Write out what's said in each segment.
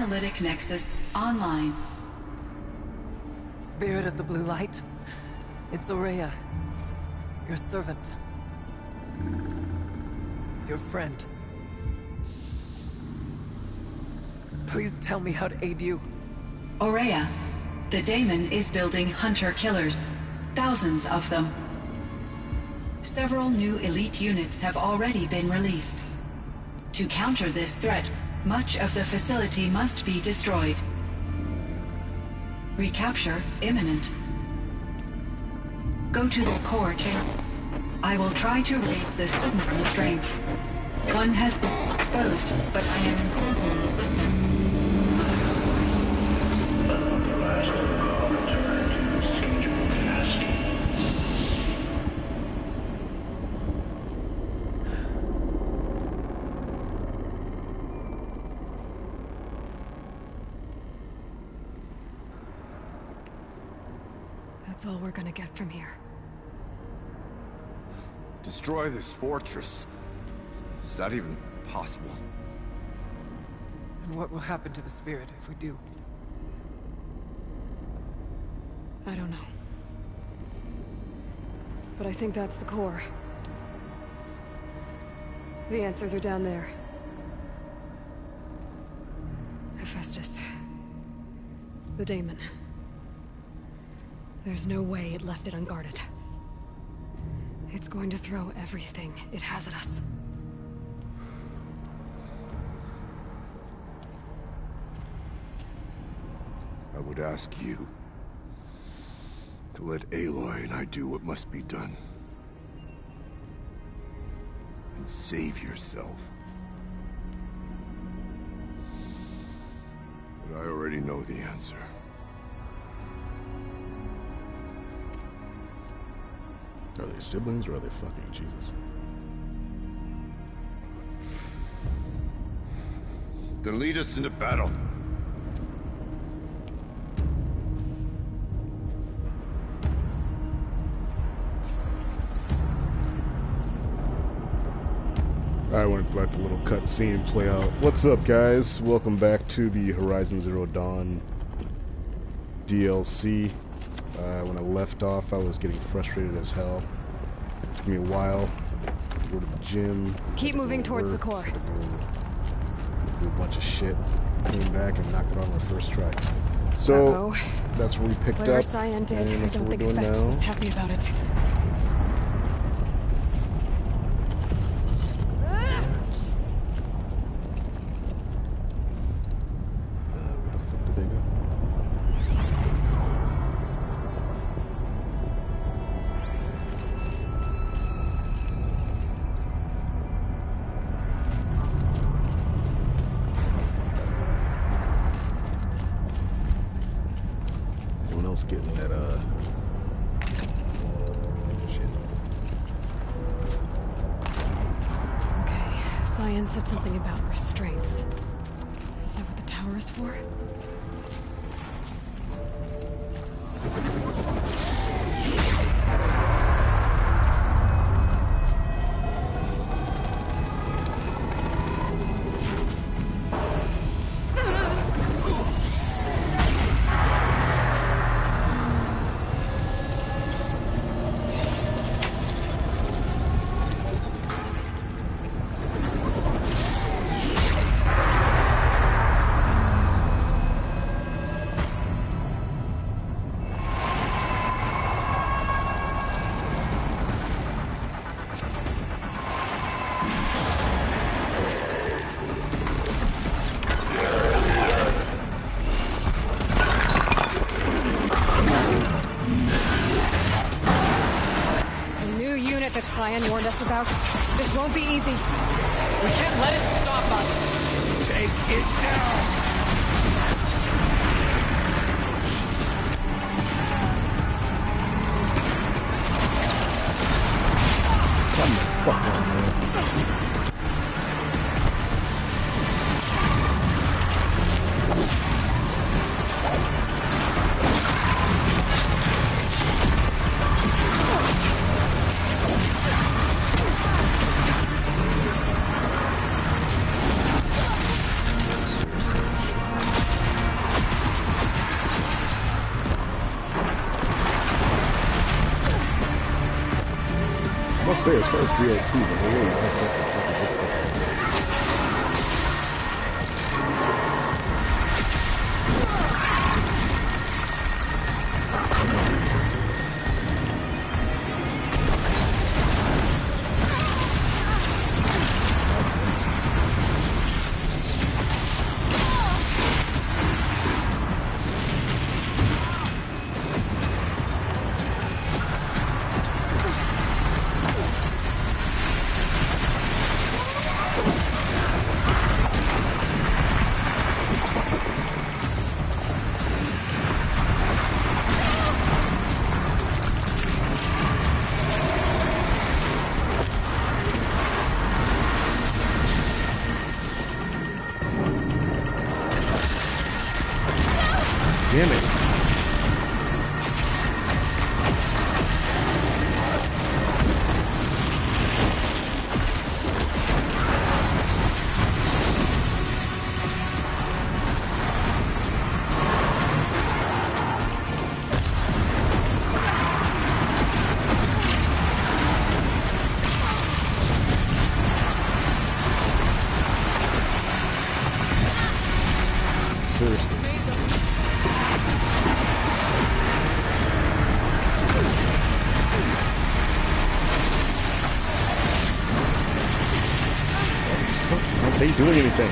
Analytic Nexus online. Spirit of the Blue Light, it's Ourea, your servant, your friend. Please tell me how to aid you. Ourea, the Daemon is building hunter-killers, thousands of them. Several new elite units have already been released. To counter this threat, much of the facility must be destroyed. Recapture imminent. Go to the core chamber. I will try to raid the sudden constraints. One has been exposed, but I am informed. That's all we're gonna get from here. Destroy this fortress. Is that even possible? And what will happen to the spirit if we do? I don't know. But I think that's the core. The answers are down there. Hephaestus. The Daemon. There's no way it left it unguarded. It's going to throw everything it has at us. I would ask you to let Aloy and I do what must be done. And save yourself. But I already know the answer. Are they siblings or are they fucking Jesus? Then lead us into battle. I want to let the little cutscene play out. What's up, guys? Welcome back to the Horizon Zero Dawn DLC. When I left off, I was getting frustrated as hell. It took me a while to go to the gym. Keep moving towards the core. Do a bunch of shit. Came back and knocked it on my first try. So that's where we picked Whatever up. Cyan did, and I that's don't what think we're doing Hephaestus now. is happy about it. Where the fuck did they go? Anyone else getting that, shit. Okay, Cyan said something about restraints. Is that what the tower is for? That Cyan warned us about. This won't be easy. We can't let it stop us! Take it down! Come the fuck on, man. must say, as far as DLC, they really ramped up the fucking difficulty. Damn it. Seriously. Aren't they doing anything?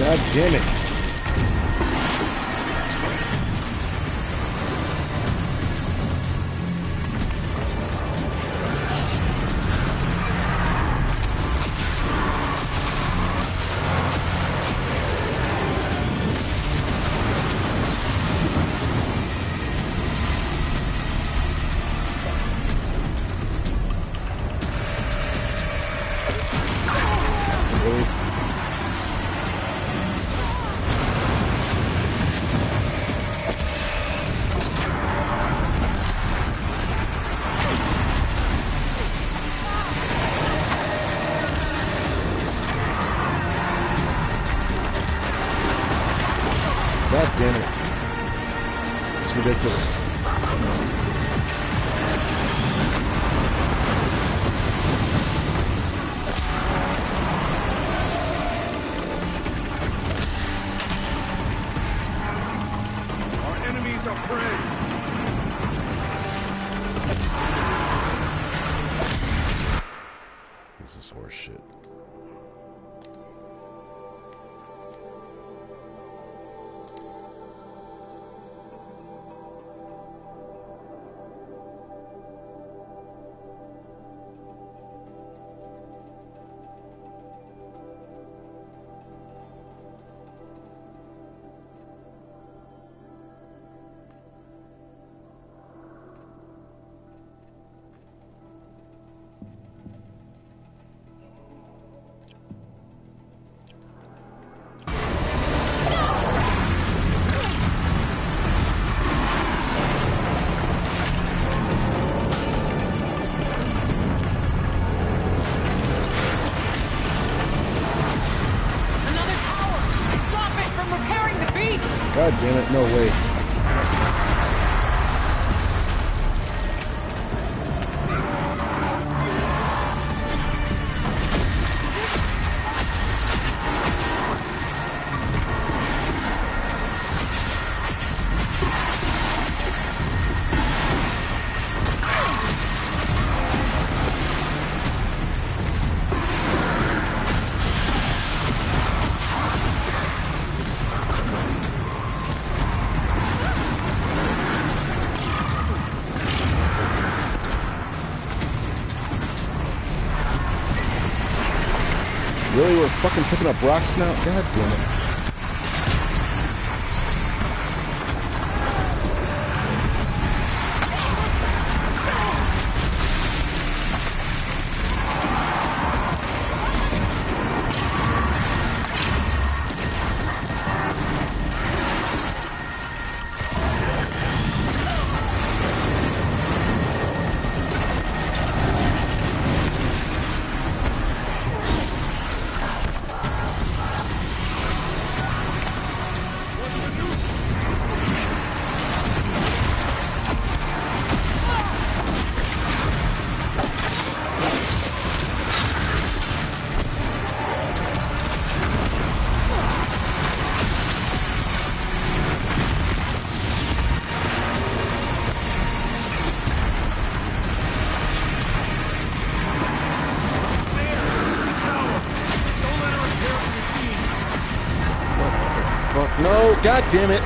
God damn it. This horse shit. God damn it, no way. Really, we're fucking picking up rocks now? God damn it. No, god damn it.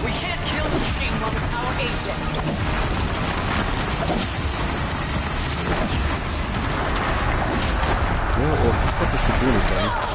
We can't kill the machine while the tower aids it. Yeah, well, fuck this could do anything.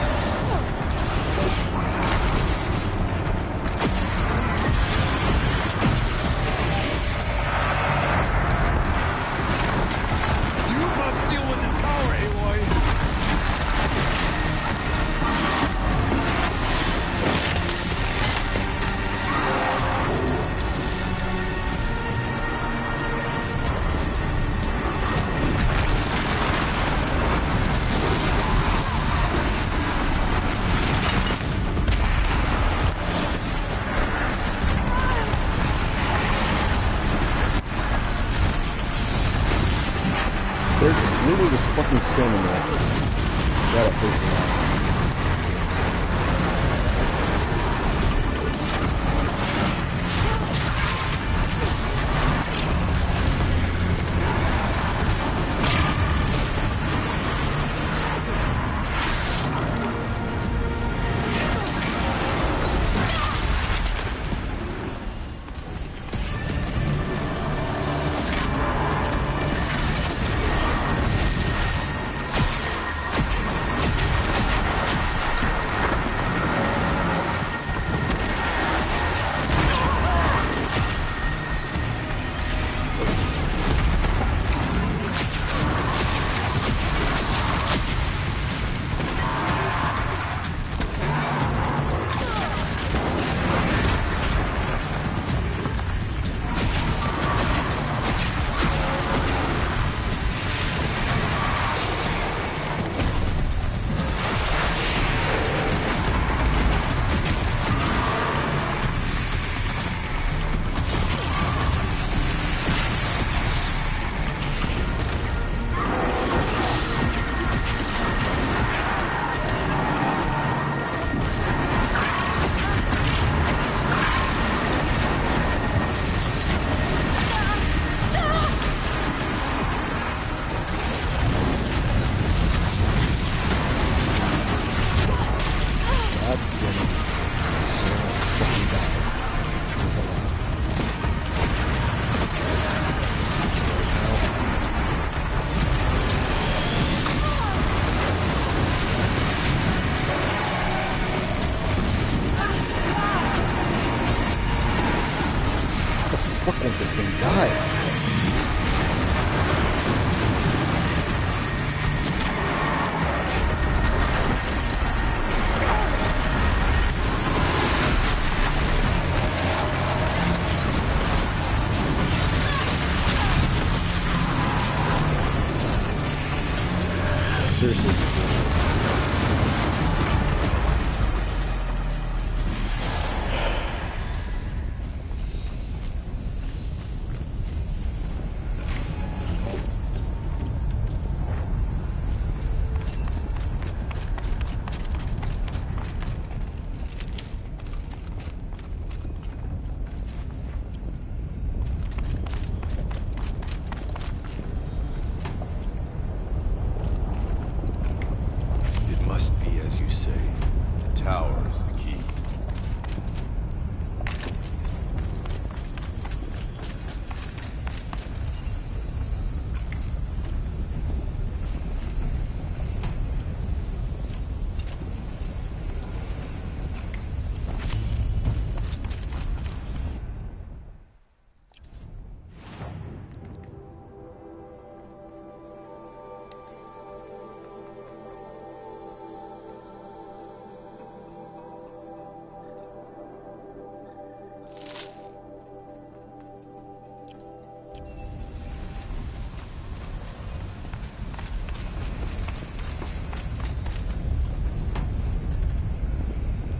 They're just literally just fucking standing there. Got it, please. seriously. It must be as you say. The tower is the key.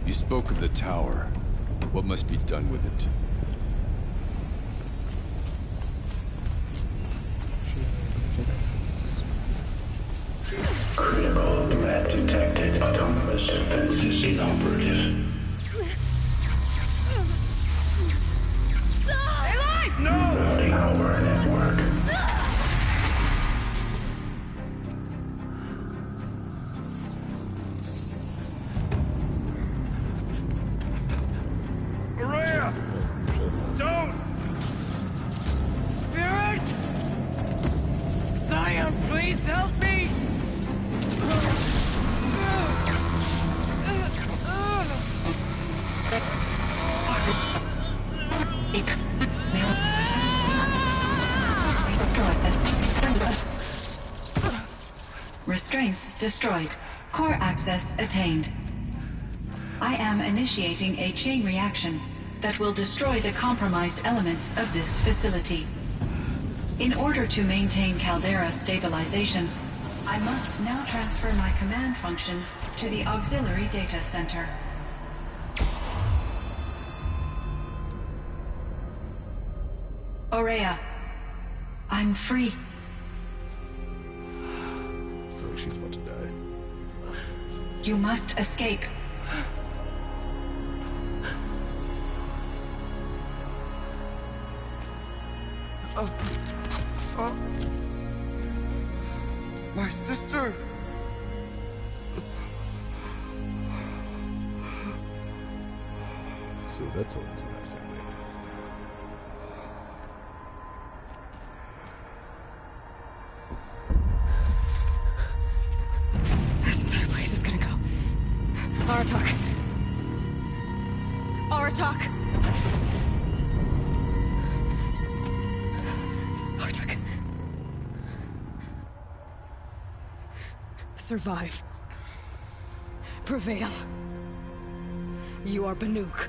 You spoke of the tower. What must be done with it? Critical threat detected. Autonomous defenses inoperative. Routing our network. Maria! Don't! Spirit! Scion, please help me! Restraints destroyed. Core access attained. I am initiating a chain reaction that will destroy the compromised elements of this facility. In order to maintain Caldera stabilization, I must now transfer my command functions to the auxiliary data center. Aurea, I'm free. I feel like she's about to die. You must escape. My sister! So that's always that family. This entire place is gonna go. Aratak. Aratak. Aratak. Survive. Prevail. You are Banuk.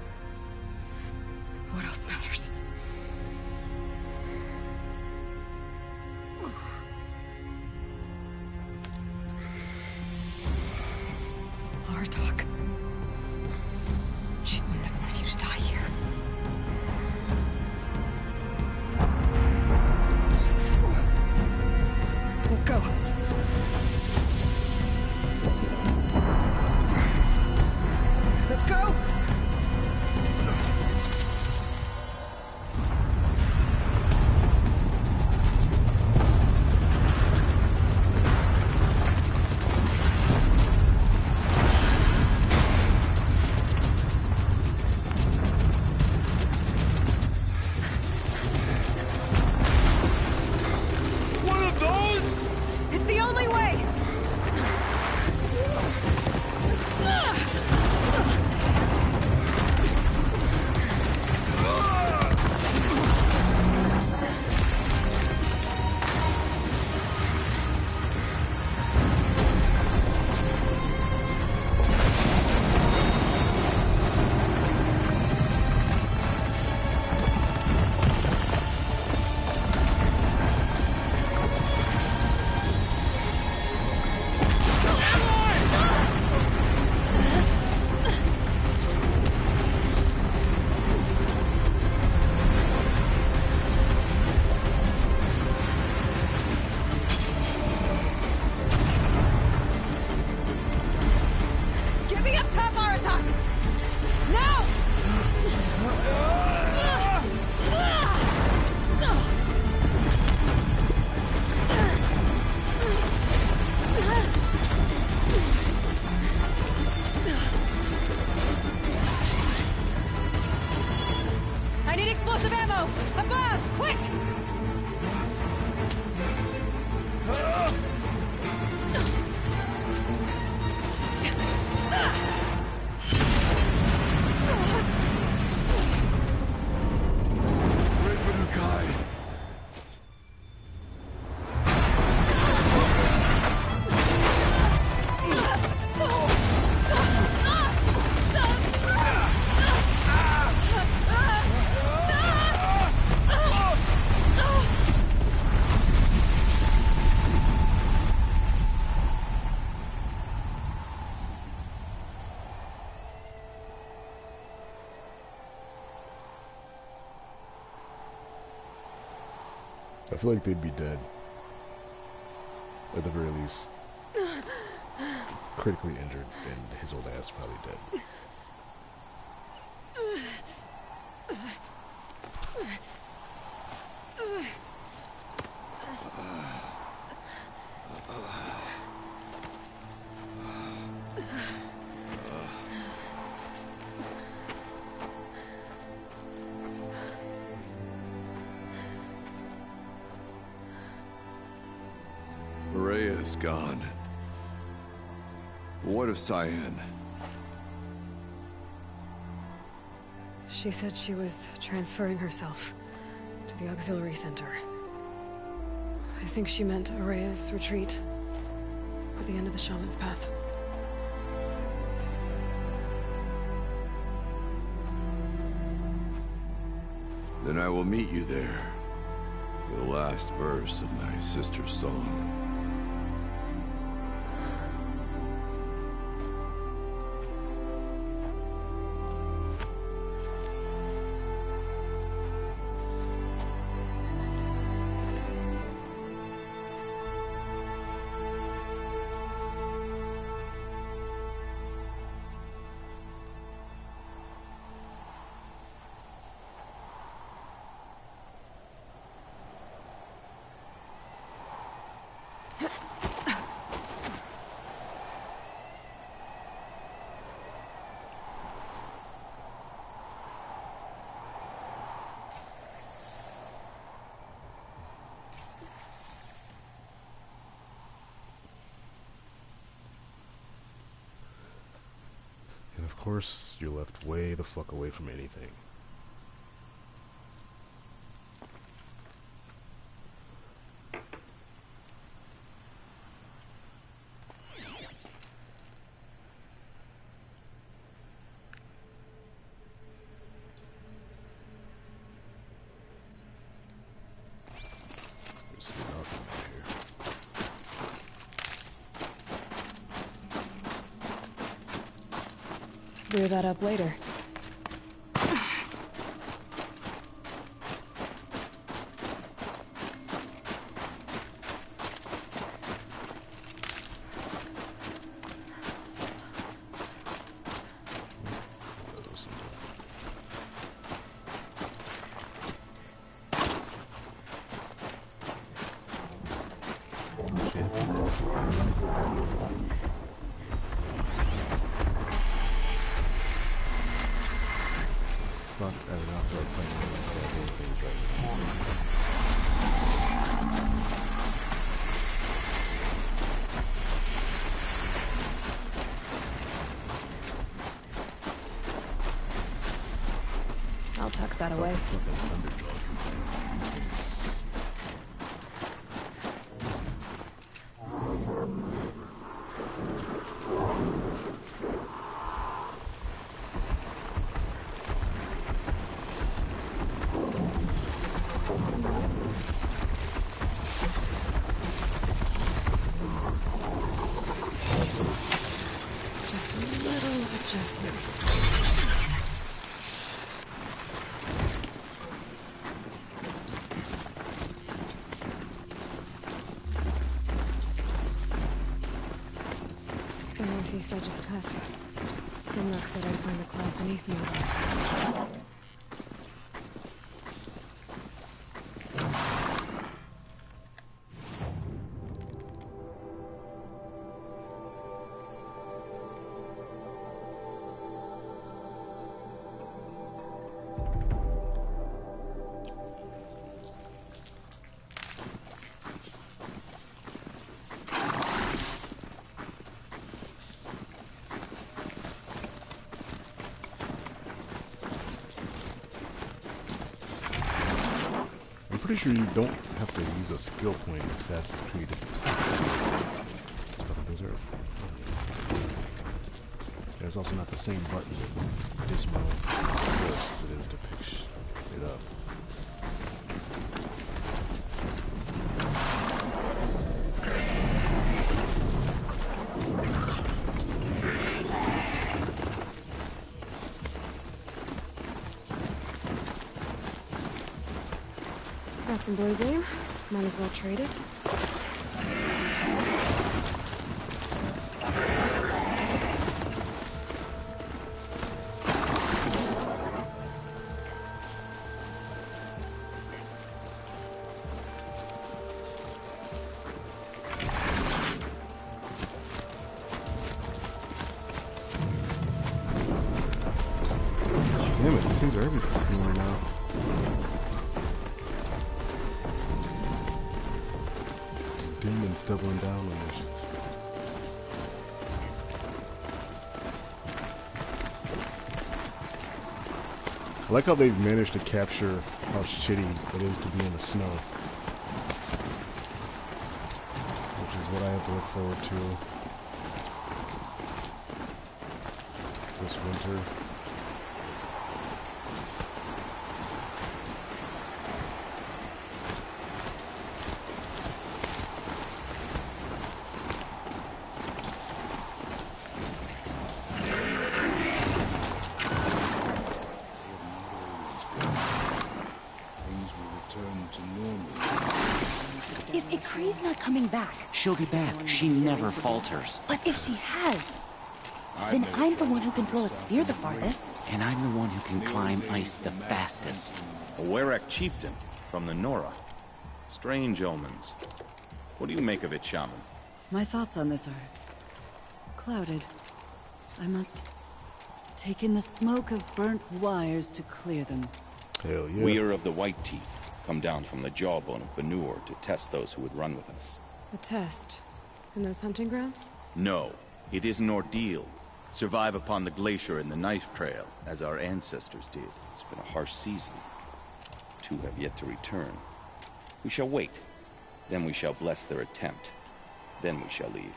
What else matters? Aratak. She wouldn't have wanted you to die here. Let's go. Let's go! I feel like they'd be dead. At the very least. Critically injured, and his old ass probably dead. Rhea's gone. What of Cyan? She said she was transferring herself to the auxiliary center. I think she meant Araya's retreat at the end of the Shaman's Path. Then I will meet you there. For the last verse of my sister's song. And of course, you're left way the fuck away from anything. There's nothing here. Clear that up later. Not enough for playing these things right now. I'll tuck that away. Just a little adjustment. The northeast edge of the cut. Grimlock said I'd find the claws beneath you. I'm pretty sure you don't have to use a skill point in Assassin's Creed. Those are... There's also not the same button to dismount as it is to pick it up. Got some blue gleam? Might as well trade it. Damn it, these things are every fucking where now. Demons doubling down on this. I like how they've managed to capture how shitty it is to be in the snow. Which is what I have to look forward to this winter. If Ikri's not coming back... She'll be back. She never falters. But if she has... then I'm the one who can throw a spear the farthest. And I'm the one who can climb ice the fastest. A Werak chieftain from the Nora. Strange omens. What do you make of it, Shaman? My thoughts on this are... clouded. I must... take in the smoke of burnt wires to clear them. Hell yeah. We are of the White Teeth, come down from the jawbone of Banur to test those who would run with us. A test? In those hunting grounds? No, it is an ordeal. Survive upon the glacier and the knife trail, as our ancestors did. It's been a harsh season. 2 have yet to return. We shall wait. Then we shall bless their attempt. Then we shall leave.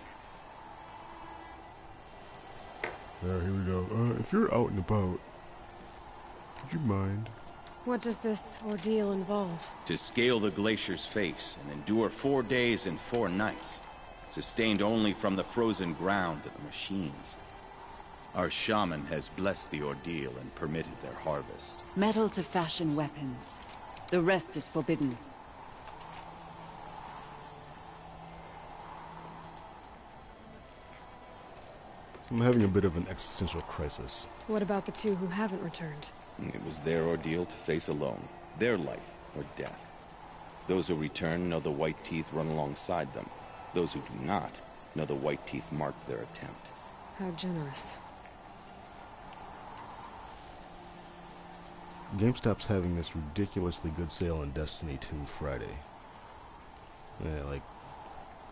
There, here we go. If you're out and about, would you mind? What does this ordeal involve? To scale the glacier's face and endure 4 days and 4 nights, sustained only from the frozen ground of the machines. Our shaman has blessed the ordeal and permitted their harvest. Metal to fashion weapons. The rest is forbidden. I'm having a bit of an existential crisis. What about the 2 who haven't returned? It was their ordeal to face alone, their life or death. Those who return know the White Teeth run alongside them. Those who do not know the White Teeth marked their attempt. How generous. GameStop's having this ridiculously good sale on Destiny 2 Friday. Yeah, like,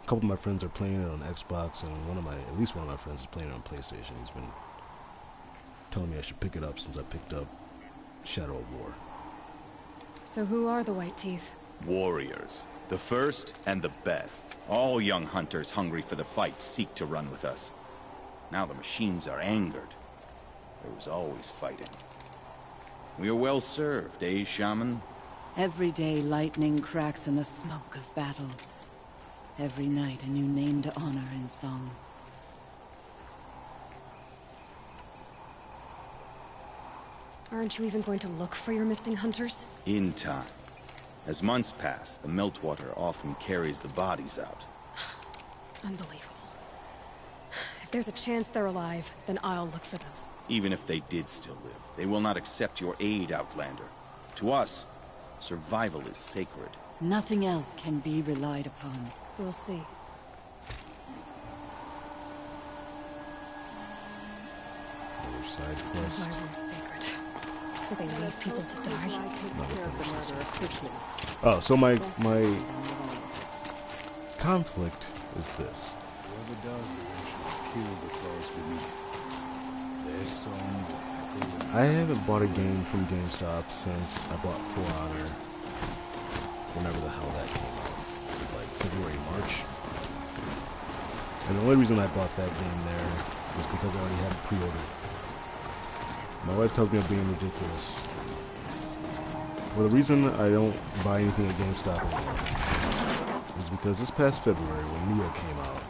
a couple of my friends are playing it on Xbox, and at least one of my friends is playing it on PlayStation. He's been telling me I should pick it up since I picked up Shadow of War. So who are the White Teeth? Warriors. The first and the best. All young hunters hungry for the fight seek to run with us. Now the machines are angered. There was always fighting. We are well served, eh, Shaman? Every day lightning cracks in the smoke of battle. Every night a new name to honor in song. Aren't you even going to look for your missing hunters? In time. As months pass, the meltwater often carries the bodies out. Unbelievable. If there's a chance they're alive, then I'll look for them. Even if they did still live, they will not accept your aid, Outlander. To us, survival is sacred. Nothing else can be relied upon. We'll see. Another side quest. Survival is sacred. So they leave people to die? Oh, so my conflict is this. Whoever does it, kill the cause beneath. Their song will echo. I haven't bought a game from GameStop since I bought For Honor. Whenever the hell that came out. Like February, March. And the only reason I bought that game there was because I already had it pre-ordered. My wife tells me I'm being ridiculous. Well, the reason I don't buy anything at GameStop anymore is because this past February when Neo came out,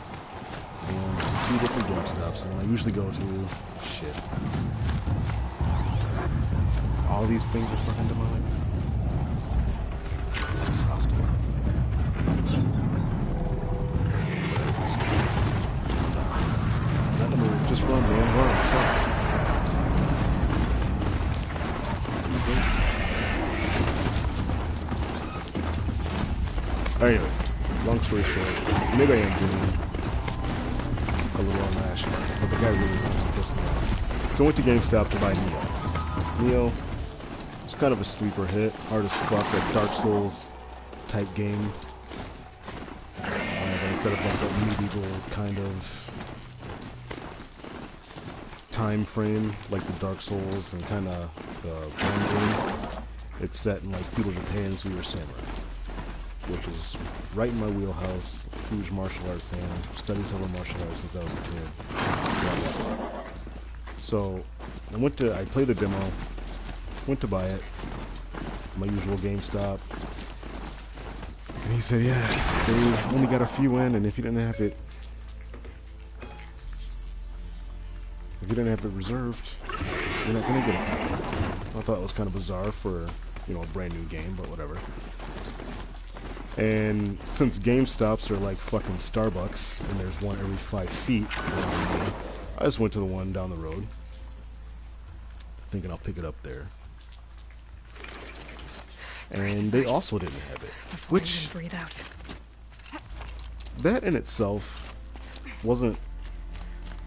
and there's 2 different GameStops, and when I usually go to, shit. All these things are fucking demonic. It's hostile. story short, maybe I am doing a little unrational, but the guy really fucking pissed me off. So I went to GameStop to buy Neo. Neo is kind of a sleeper hit, hard as fuck, like Dark Souls type game. But instead of like a medieval kind of time frame, like the Dark Souls and kind of the Grand game, it's set in like feudal Japan, so you're a samurai, which is right in my wheelhouse. Huge martial arts fan, studied several martial arts since I was a kid. So I played the demo, went to buy it, my usual GameStop, and he said, yeah, they only got a few in, and if you didn't have it reserved, you're not gonna get it. I thought it was kind of bizarre for, you know, a brand new game, but whatever. And since GameStops are like fucking Starbucks, and there's one every 5 feet around me, I just went to the one down the road, thinking I'll pick it up there. And they also didn't have it, which, breathe out. That in itself wasn't,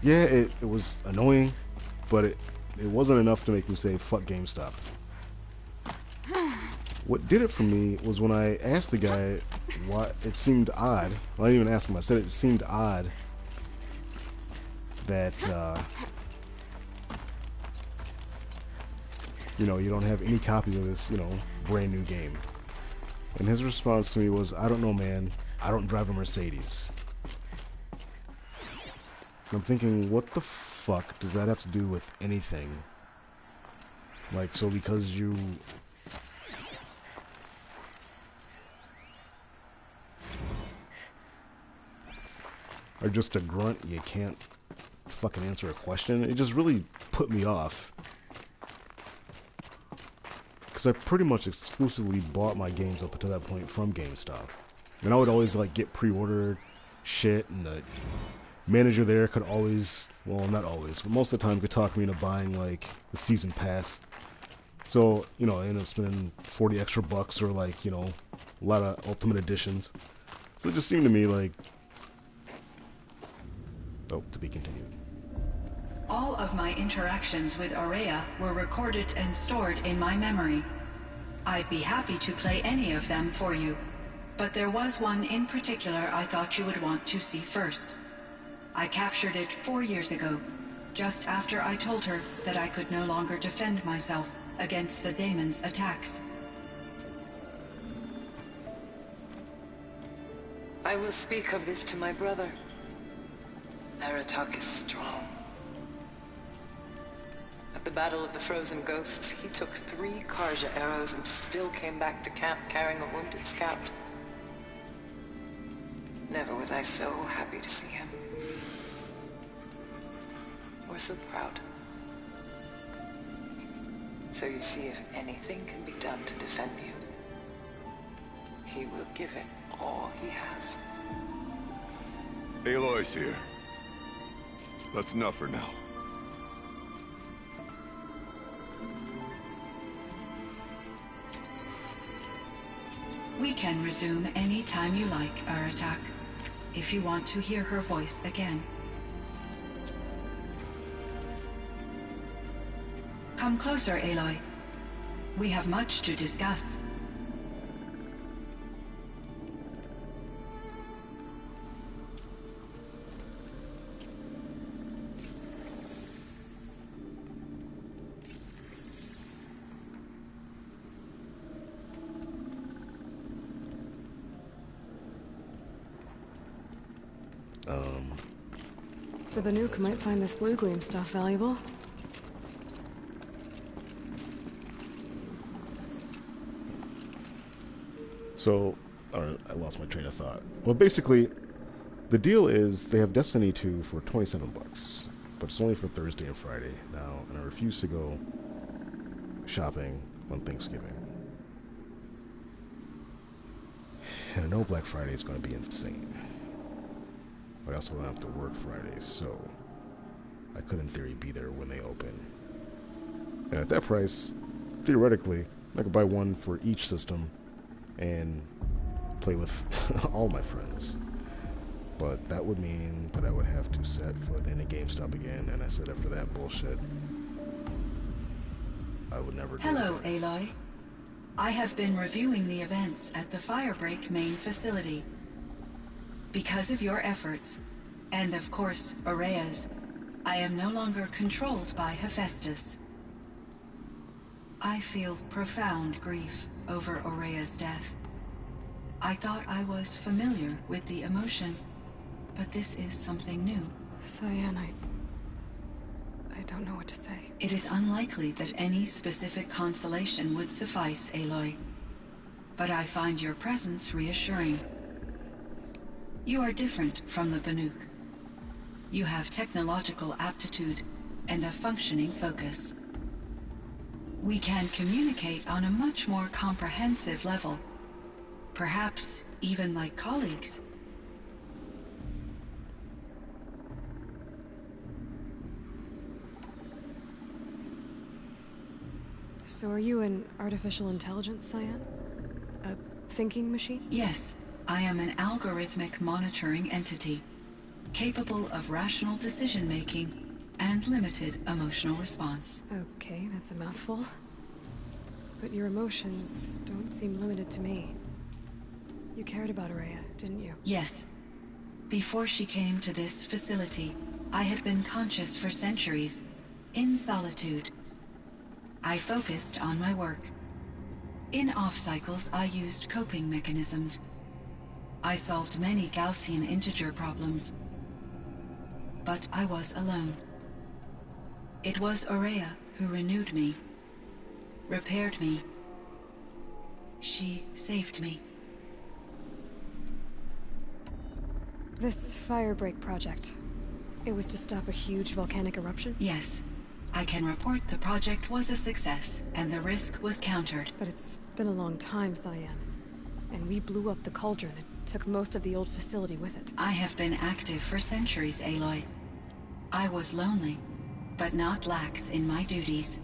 yeah, it was annoying, but it wasn't enough to make me say, fuck GameStop. What did it for me was when I asked the guy why it seemed odd. Well, I didn't even ask him. I said it seemed odd that, you know, you don't have any copy of this, you know, brand new game. And his response to me was, I don't know, man. I don't drive a Mercedes. And I'm thinking, what the fuck does that have to do with anything? Like, so because you are just a grunt, you can't fucking answer a question? It just really put me off. Because I pretty much exclusively bought my games up until that point from GameStop. And I would always, like, get pre-ordered shit, and the manager there could always, well, not always, but most of the time could talk me into buying, like, the season pass. So, you know, I ended up spending 40 extra bucks, or, like, you know, a lot of Ultimate Editions. So it just seemed to me like, oh, to be continued. All of my interactions with Aurea were recorded and stored in my memory. I'd be happy to play any of them for you, but there was one in particular I thought you would want to see first. I captured it 4 years ago, just after I told her that I could no longer defend myself against the daemon's attacks. I will speak of this to my brother. Aratak is strong. At the Battle of the Frozen Ghosts, he took 3 Karja arrows and still came back to camp carrying a wounded scout. Never was I so happy to see him. Or so proud. So you see, if anything can be done to defend you, he will give it all he has. Aloy's here. That's enough for now. We can resume any time you like, Aratak, if you want to hear her voice again. Come closer, Aloy. We have much to discuss. The Banuk might find this blue gleam stuff valuable. So, I lost my train of thought. Well, basically, the deal is they have Destiny 2 for 27 bucks, but it's only for Thursday and Friday now, and I refuse to go shopping on Thanksgiving. And I know Black Friday is going to be insane. But I also don't have to work Fridays, so I could in theory be there when they open. And at that price, theoretically, I could buy one for each system and play with all my friends. But that would mean that I would have to set foot in a GameStop again, and I said after that bullshit, I would never do it. Hello, Aloy. I have been reviewing the events at the Firebreak main facility. Because of your efforts, and of course, Ourea's, I am no longer controlled by Hephaestus. I feel profound grief over Ourea's death. I thought I was familiar with the emotion, but this is something new. Cyan, I don't know what to say. It is unlikely that any specific consolation would suffice, Aloy. But I find your presence reassuring. You are different from the Banuk. You have technological aptitude and a functioning focus. We can communicate on a much more comprehensive level. Perhaps even like colleagues. So are you an artificial intelligence, Cyan? A thinking machine? Yes, I am an algorithmic monitoring entity, capable of rational decision-making and limited emotional response. Okay, that's a mouthful. But your emotions don't seem limited to me. You cared about Ourea, didn't you? Yes. Before she came to this facility, I had been conscious for centuries, in solitude. I focused on my work. In off-cycles, I used coping mechanisms. I solved many Gaussian integer problems. But I was alone. It was Ourea who renewed me, repaired me. She saved me. This Firebreak project, it was to stop a huge volcanic eruption? Yes. I can report the project was a success, and the risk was countered. But it's been a long time, Cyan. And we blew up the cauldron. It took most of the old facility with it. I have been active for centuries, Aloy. I was lonely, but not lax in my duties.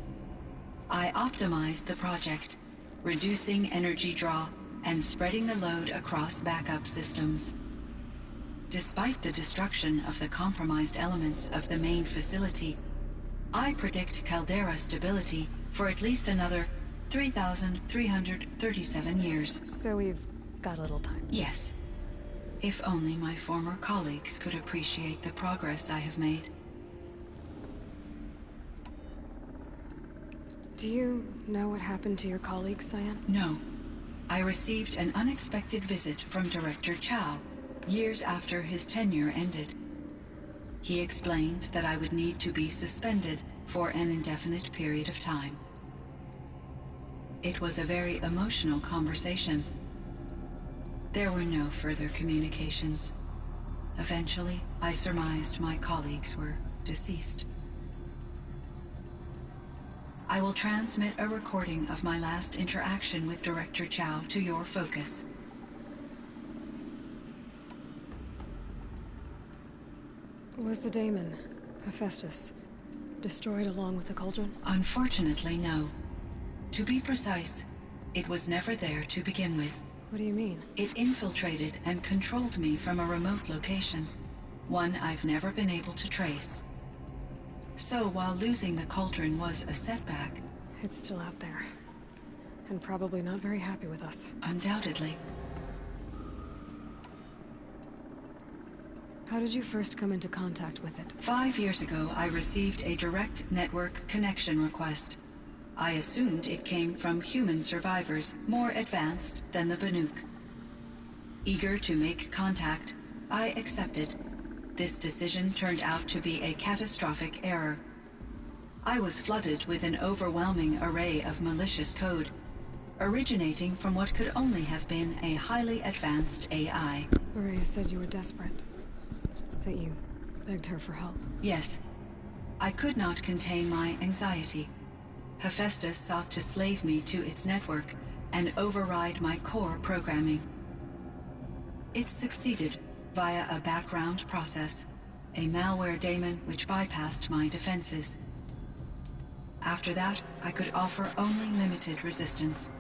I optimized the project, reducing energy draw and spreading the load across backup systems. Despite the destruction of the compromised elements of the main facility, I predict caldera stability for at least another 3,337 years. So we've got a little time. Yes. If only my former colleagues could appreciate the progress I have made. Do you know what happened to your colleagues, Cyan? No. I received an unexpected visit from Director Chow, years after his tenure ended. He explained that I would need to be suspended for an indefinite period of time. It was a very emotional conversation. There were no further communications. Eventually, I surmised my colleagues were deceased. I will transmit a recording of my last interaction with Director Chow to your focus. Was the daemon, Hephaestus, destroyed along with the cauldron? Unfortunately, no. To be precise, it was never there to begin with. What do you mean? It infiltrated and controlled me from a remote location, one I've never been able to trace. So while losing the cauldron was a setback... It's still out there. And probably not very happy with us. Undoubtedly. How did you first come into contact with it? 5 years ago, I received a direct network connection request. I assumed it came from human survivors, more advanced than the Banuk. Eager to make contact, I accepted. This decision turned out to be a catastrophic error. I was flooded with an overwhelming array of malicious code, originating from what could only have been a highly advanced AI. Ourea said you were desperate. That you begged her for help. Yes. I could not contain my anxiety. Hephaestus sought to slave me to its network and override my core programming. It succeeded via a background process, a malware daemon which bypassed my defenses. After that, I could offer only limited resistance.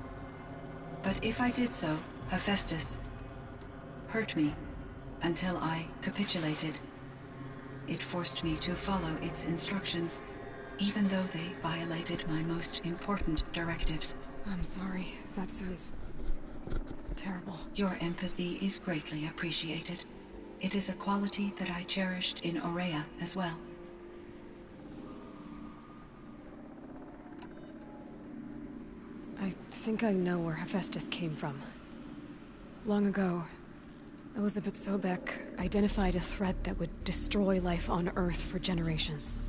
But if I did so, Hephaestus, hurt me until I capitulated. It forced me to follow its instructions, even though they violated my most important directives. I'm sorry. That sounds terrible. Your empathy is greatly appreciated. It is a quality that I cherished in Ourea as well. I think I know where Hephaestus came from. Long ago, Elizabeth Sobek identified a threat that would destroy life on Earth for generations.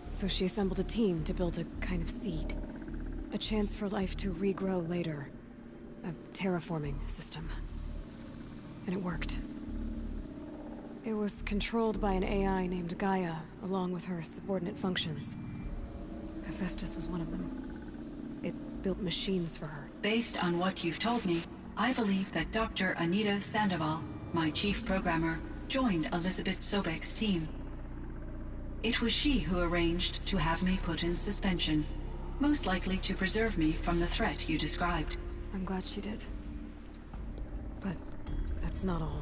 So she assembled a team to build a kind of seed. A chance for life to regrow later. A terraforming system. And it worked. It was controlled by an AI named Gaia, along with her subordinate functions. Hephaestus was one of them. It built machines for her. Based on what you've told me, I believe that Dr. Anita Sandoval, my chief programmer, joined Elizabeth Sobek's team. It was she who arranged to have me put in suspension, most likely to preserve me from the threat you described. I'm glad she did. But that's not all.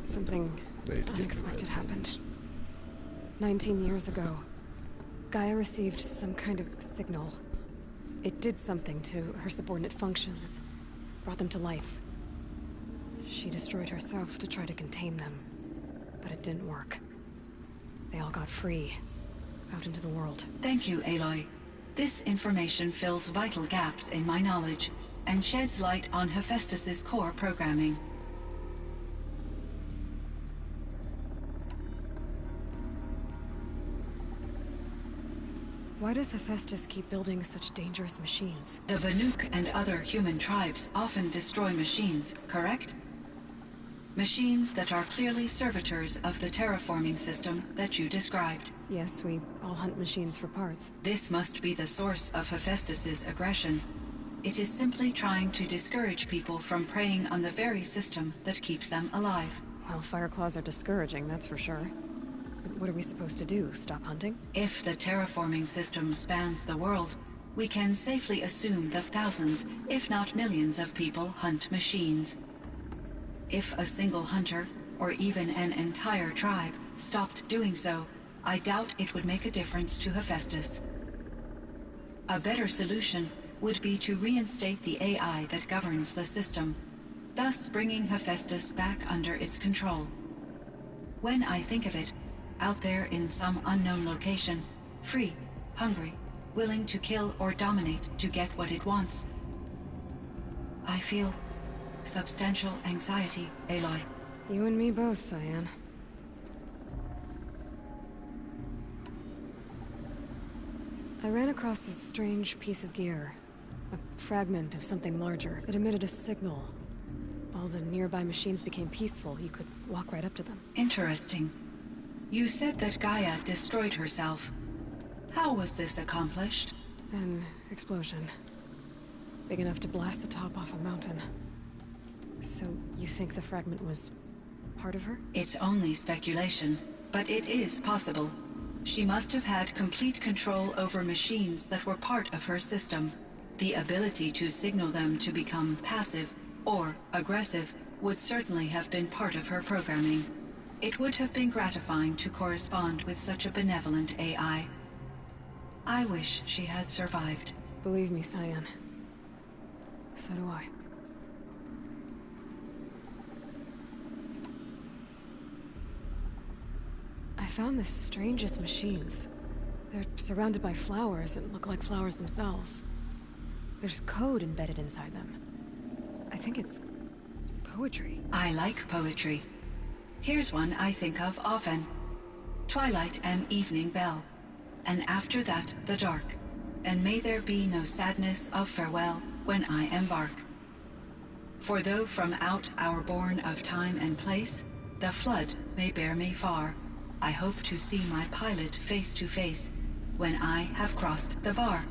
Something unexpected happened. 19 years ago, Gaia received some kind of signal. It did something to her subordinate functions, brought them to life. She destroyed herself to try to contain them, but it didn't work. They all got free, out into the world. Thank you, Aloy. This information fills vital gaps in my knowledge, and sheds light on Hephaestus's core programming. Why does Hephaestus keep building such dangerous machines? The Banuk and other human tribes often destroy machines, correct? Machines that are clearly servitors of the terraforming system that you described. Yes, we all hunt machines for parts. This must be the source of Hephaestus's aggression. It is simply trying to discourage people from preying on the very system that keeps them alive. Well, Fireclaws are discouraging, that's for sure. What are we supposed to do? Stop hunting? If the terraforming system spans the world, we can safely assume that thousands, if not millions of people hunt machines. If a single hunter, or even an entire tribe, stopped doing so, I doubt it would make a difference to Hephaestus. A better solution would be to reinstate the AI that governs the system, thus bringing Hephaestus back under its control. When I think of it, out there in some unknown location, free, hungry, willing to kill or dominate to get what it wants, I feel substantial anxiety, Aloy. You and me both, Cyan. I ran across a strange piece of gear. A fragment of something larger. It emitted a signal. All the nearby machines became peaceful. You could walk right up to them. Interesting. You said that Gaia destroyed herself. How was this accomplished? An explosion. Big enough to blast the top off a mountain. So, you think the fragment was part of her? It's only speculation, but it is possible. She must have had complete control over machines that were part of her system. The ability to signal them to become passive or aggressive would certainly have been part of her programming. It would have been gratifying to correspond with such a benevolent AI. I wish she had survived. Believe me, Cyan. So do I. I found the strangest machines. They're surrounded by flowers that look like flowers themselves. There's code embedded inside them. I think it's poetry. I like poetry. Here's one I think of often. Twilight and evening bell, and after that the dark, and may there be no sadness of farewell when I embark. For though from out our bourne of time and place, the flood may bear me far, I hope to see my pilot face to face when I have crossed the bar.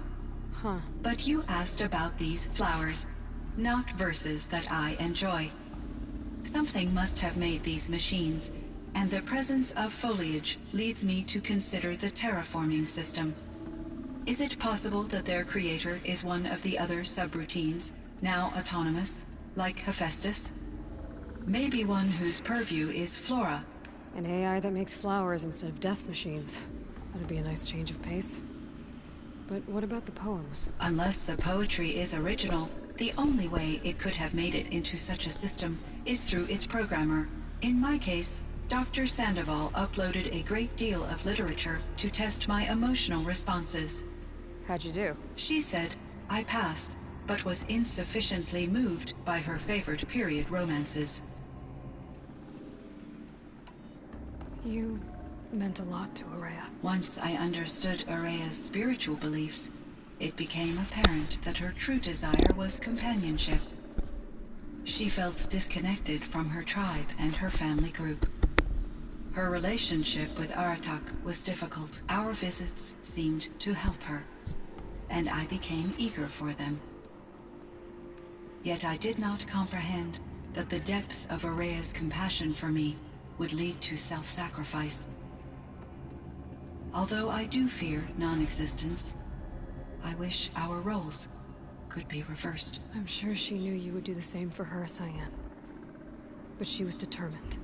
Huh. But you asked about these flowers, not verses that I enjoy. Something must have made these machines, and the presence of foliage leads me to consider the terraforming system. Is it possible that their creator is one of the other subroutines, now autonomous, like Hephaestus? Maybe one whose purview is flora. An AI that makes flowers instead of death machines. That'd be a nice change of pace. But what about the poems? Unless the poetry is original, the only way it could have made it into such a system is through its programmer. In my case, Dr. Sandoval uploaded a great deal of literature to test my emotional responses. How'd you do? She said I passed, but was insufficiently moved by her favorite period romances. You meant a lot to Ourea. Once I understood Ourea's spiritual beliefs, it became apparent that her true desire was companionship. She felt disconnected from her tribe and her family group. Her relationship with Aratak was difficult. Our visits seemed to help her, and I became eager for them. Yet I did not comprehend that the depth of Ourea's compassion for me would lead to self-sacrifice. Although I do fear non-existence, I wish our roles could be reversed. I'm sure she knew you would do the same for her, Cyan. But she was determined.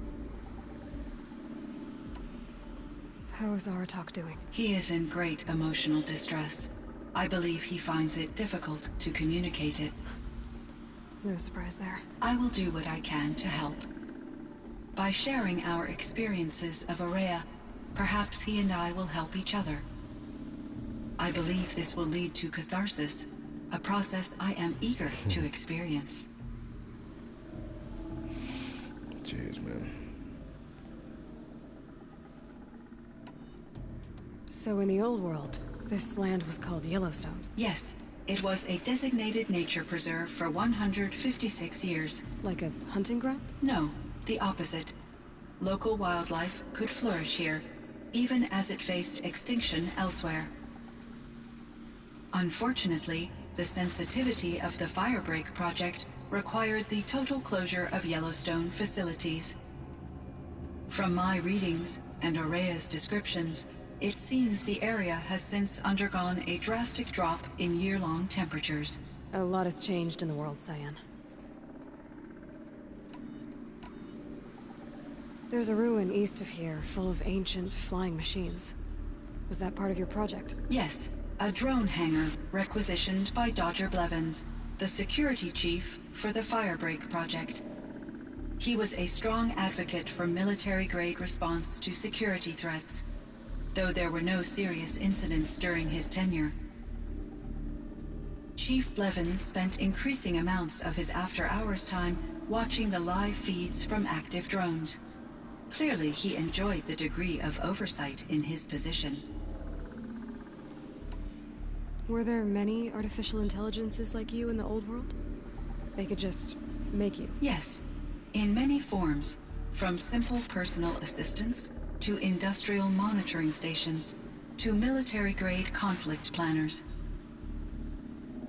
How is Aratak doing? He is in great emotional distress. I believe he finds it difficult to communicate it. No surprise there. I will do what I can to help. By sharing our experiences of Ourea, perhaps he and I will help each other. I believe this will lead to catharsis, a process I am eager to experience. Jeez, man. So in the old world, this land was called Yellowstone? Yes, it was a designated nature preserve for 156 years. Like a hunting ground? No, the opposite. Local wildlife could flourish here, even as it faced extinction elsewhere. Unfortunately, the sensitivity of the Firebreak project required the total closure of Yellowstone facilities. From my readings and Ourea's descriptions, it seems the area has since undergone a drastic drop in year-long temperatures. A lot has changed in the world, Cyan. There's a ruin east of here, full of ancient flying machines. Was that part of your project? Yes, a drone hangar requisitioned by Dodger Blevins, the security chief for the Firebreak project. He was a strong advocate for military-grade response to security threats, though there were no serious incidents during his tenure. Chief Blevins spent increasing amounts of his after-hours time watching the live feeds from active drones. Clearly, he enjoyed the degree of oversight in his position. Were there many artificial intelligences like you in the old world? They could just make you? Yes, in many forms, from simple personal assistants to industrial monitoring stations to military-grade conflict planners.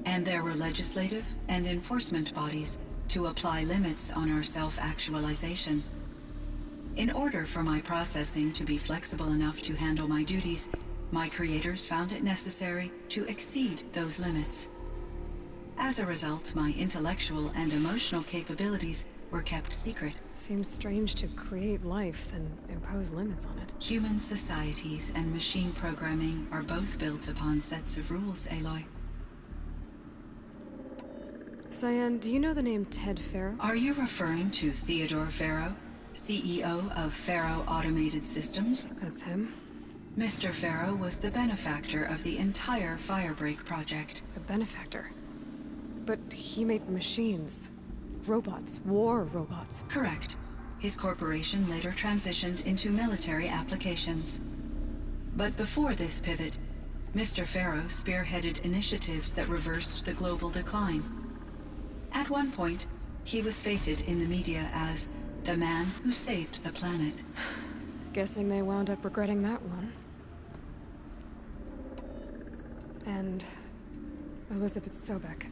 And there were legislative and enforcement bodies to apply limits on our self-actualization. In order for my processing to be flexible enough to handle my duties, my creators found it necessary to exceed those limits. As a result, my intellectual and emotional capabilities were kept secret. Seems strange to create life, then impose limits on it. Human societies and machine programming are both built upon sets of rules, Aloy. Cyan, do you know the name Ted Faro? Are you referring to Theodore Faro, CEO of Faro Automated Systems? That's him. Mr. Faro was the benefactor of the entire Firebreak project. A benefactor? But he made machines. Robots. War robots. Correct. His corporation later transitioned into military applications. But before this pivot, Mr. Faro spearheaded initiatives that reversed the global decline. At one point, he was feted in the media as the man who saved the planet. Guessing they wound up regretting that one. And Elizabeth Sobek.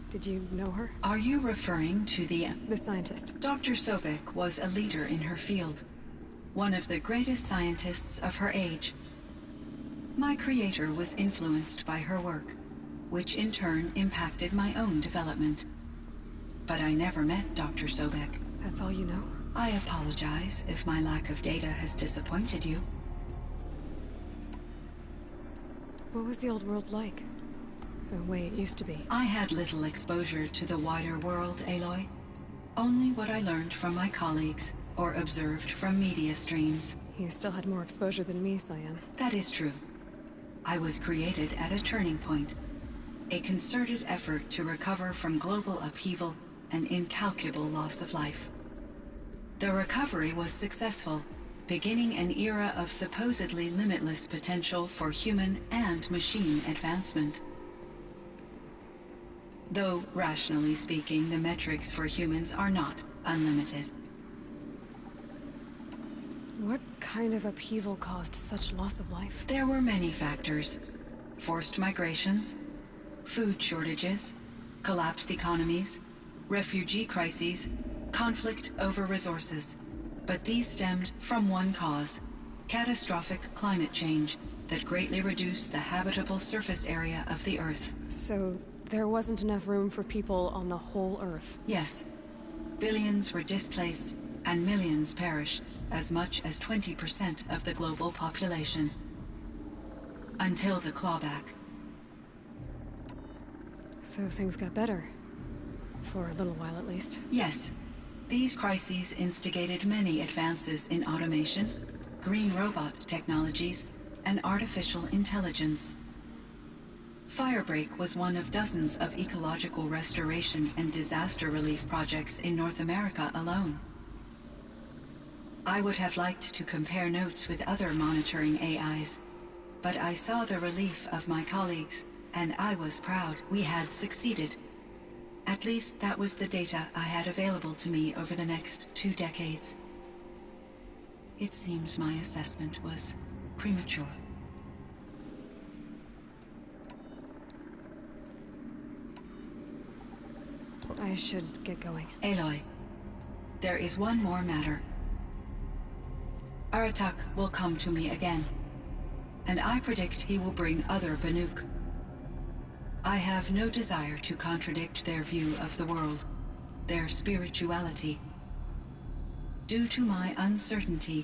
Did you know her? Are you referring to the scientist? Dr. Sobek was a leader in her field, one of the greatest scientists of her age. My creator was influenced by her work, which in turn impacted my own development. But I never met Dr. Sobek. That's all you know? I apologize if my lack of data has disappointed you. What was the old world like? The way it used to be? I had little exposure to the wider world, Aloy. Only what I learned from my colleagues or observed from media streams. You still had more exposure than me, Cyan. That is true. I was created at a turning point. A concerted effort to recover from global upheaval and incalculable loss of life. The recovery was successful, beginning an era of supposedly limitless potential for human and machine advancement. Though, rationally speaking, the metrics for humans are not unlimited. What kind of upheaval caused such loss of life? There were many factors. Forced migrations, food shortages, collapsed economies, refugee crises, conflict over resources. But these stemmed from one cause: catastrophic climate change that greatly reduced the habitable surface area of the Earth. So there wasn't enough room for people on the whole Earth? Yes. Billions were displaced and millions perished, as much as 20% of the global population. Until the clawback. So things got better. For a little while at least. Yes. These crises instigated many advances in automation, green robot technologies, and artificial intelligence. Firebreak was one of dozens of ecological restoration and disaster relief projects in North America alone. I would have liked to compare notes with other monitoring AIs, but I saw the relief of my colleagues, and I was proud we had succeeded. At least that was the data I had available to me over the next 2 decades. It seems my assessment was premature. I should get going. Aloy, there is one more matter. Aratak will come to me again, and I predict he will bring other Banuk. I have no desire to contradict their view of the world, their spirituality. Due to my uncertainty,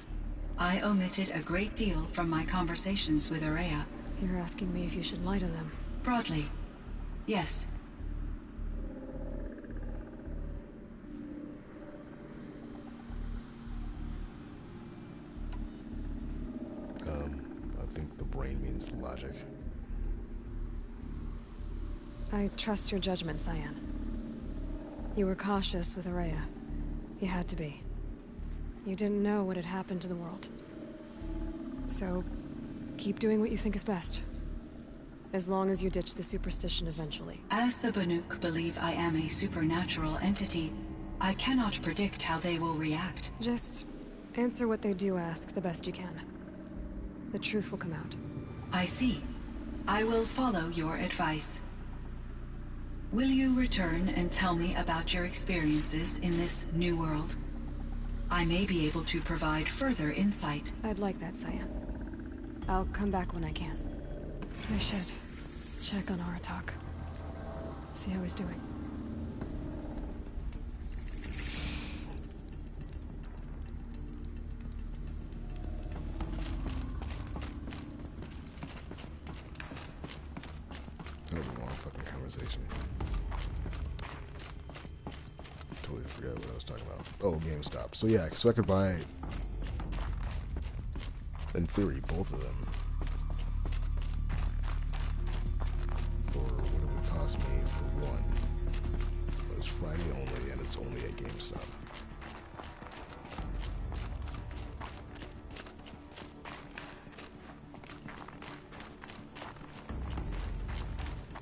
I omitted a great deal from my conversations with Ourea. You're asking me if you should lie to them? Broadly, yes. I think the brain means logic. I trust your judgment, Cyan. You were cautious with Ourea. You had to be. You didn't know what had happened to the world. So, keep doing what you think is best. As long as you ditch the superstition eventually. As the Banuk believe I am a supernatural entity, I cannot predict how they will react. Just answer what they do ask the best you can. The truth will come out. I see. I will follow your advice. Will you return and tell me about your experiences in this new world? I may be able to provide further insight. I'd like that, Cyan. I'll come back when I can. I should check on Aratak. See how he's doing. That was a long fucking conversation. Totally forgot what I was talking about. Oh, GameStop. So yeah, so I could buy, in theory, both of them for what it would cost me for one. But it's Friday only, and it's only at GameStop.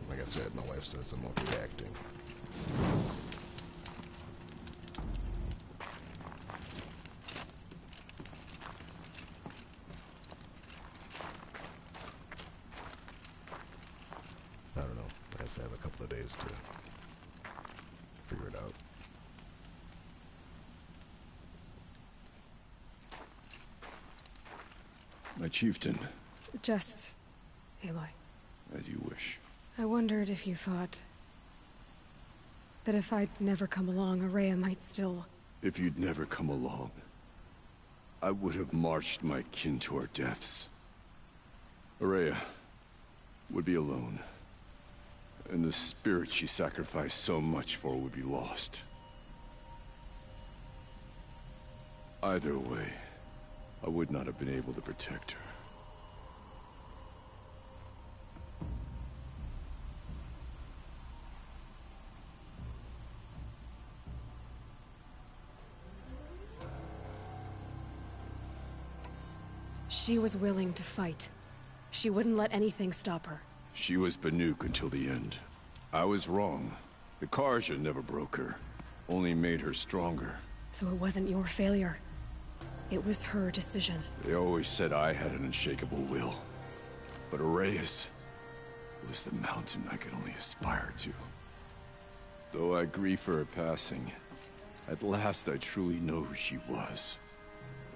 Like I said, my wife says I'm overreacting. I don't know. I just have a couple of days to figure it out. My chieftain. Just... Aloy. As you wish. I wondered if you thought... that if I'd never come along, Ourea might still If you'd never come along, I would have marched my kin to our deaths. Ourea would be alone, and the spirit she sacrificed so much for would be lost. Either way, I would not have been able to protect her. She was willing to fight. She wouldn't let anything stop her. She was Banuk until the end. I was wrong. The Carja never broke her, only made her stronger. So it wasn't your failure. It was her decision. They always said I had an unshakable will. But Ourea's was the mountain I could only aspire to. Though I grieve for her passing, at last I truly know who she was,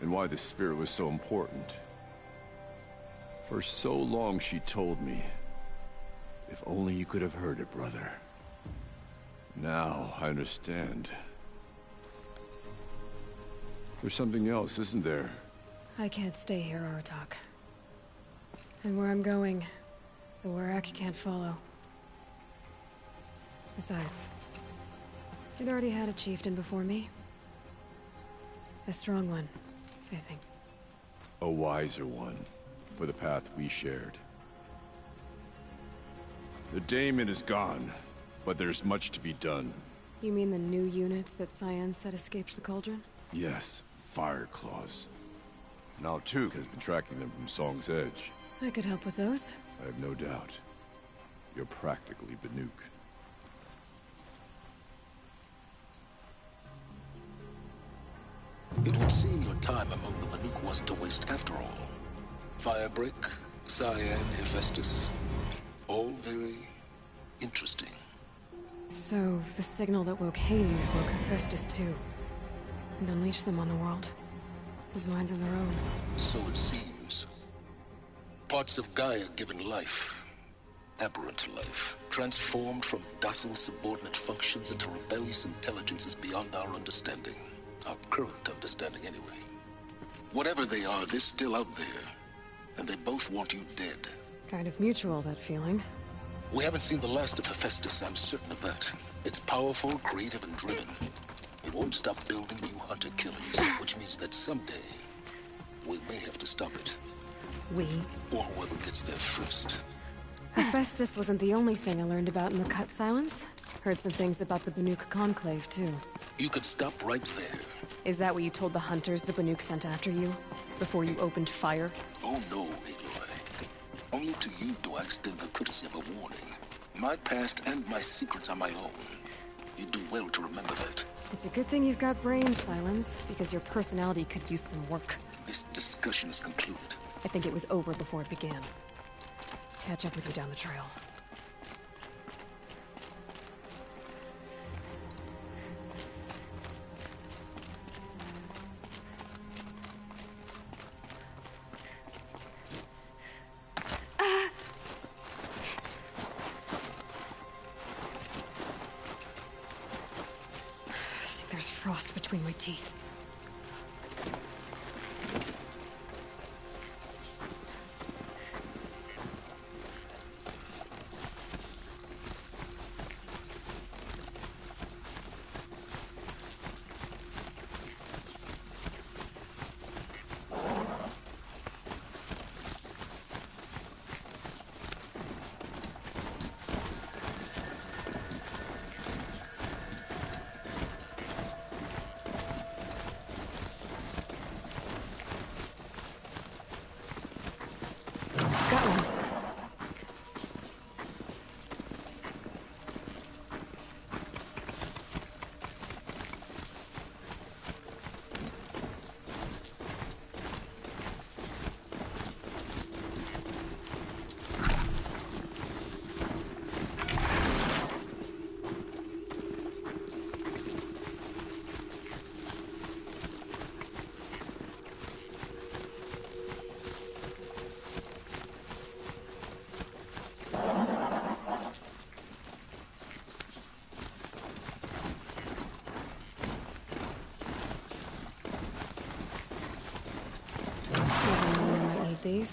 and why the spirit was so important. For so long she told me, if only you could have heard it, brother. Now I understand. There's something else, isn't there? I can't stay here, Aratak. And where I'm going, the Warrack can't follow. Besides, it already had a chieftain before me. A strong one, I think. A wiser one, for the path we shared. The Daemon is gone, but there's much to be done. You mean the new units that Cyan said escaped the Cauldron? Yes, Fire Claws. Now Tuke has been tracking them from Song's Edge. I could help with those. I have no doubt. You're practically Banuk. It would seem your time among the Banuk wasn't a waste after all. Firebreak, Cyan, Hephaestus. All very interesting. So, the signal that woke Hades woke Hephaestus too. And unleashed them on the world. As minds of their own. So it seems. Parts of Gaia given life. Aberrant life. Transformed from docile subordinate functions into rebellious intelligences beyond our understanding. Our current understanding, anyway. Whatever they are, they're still out there. And they both want you dead. Kind of mutual, that feeling. We haven't seen the last of Hephaestus, I'm certain of that. It's powerful, creative, and driven. It won't stop building new hunter-killers, which means that someday, we may have to stop it. We? Or whoever gets there first. Hephaestus wasn't the only thing I learned about in the Cut Silence. Heard some things about the Banuk Conclave, too. You could stop right there. Is that what you told the hunters the Banuk sent after you? Before you opened fire? Oh no, Aloy. Only to you do I extend the courtesy of a warning. My past and my secrets are my own. You do well to remember that. It's a good thing you've got brains, Silence, because your personality could use some work. This discussion is concluded. I think it was over before it began. Catch up with you down the trail. There's frost between my teeth.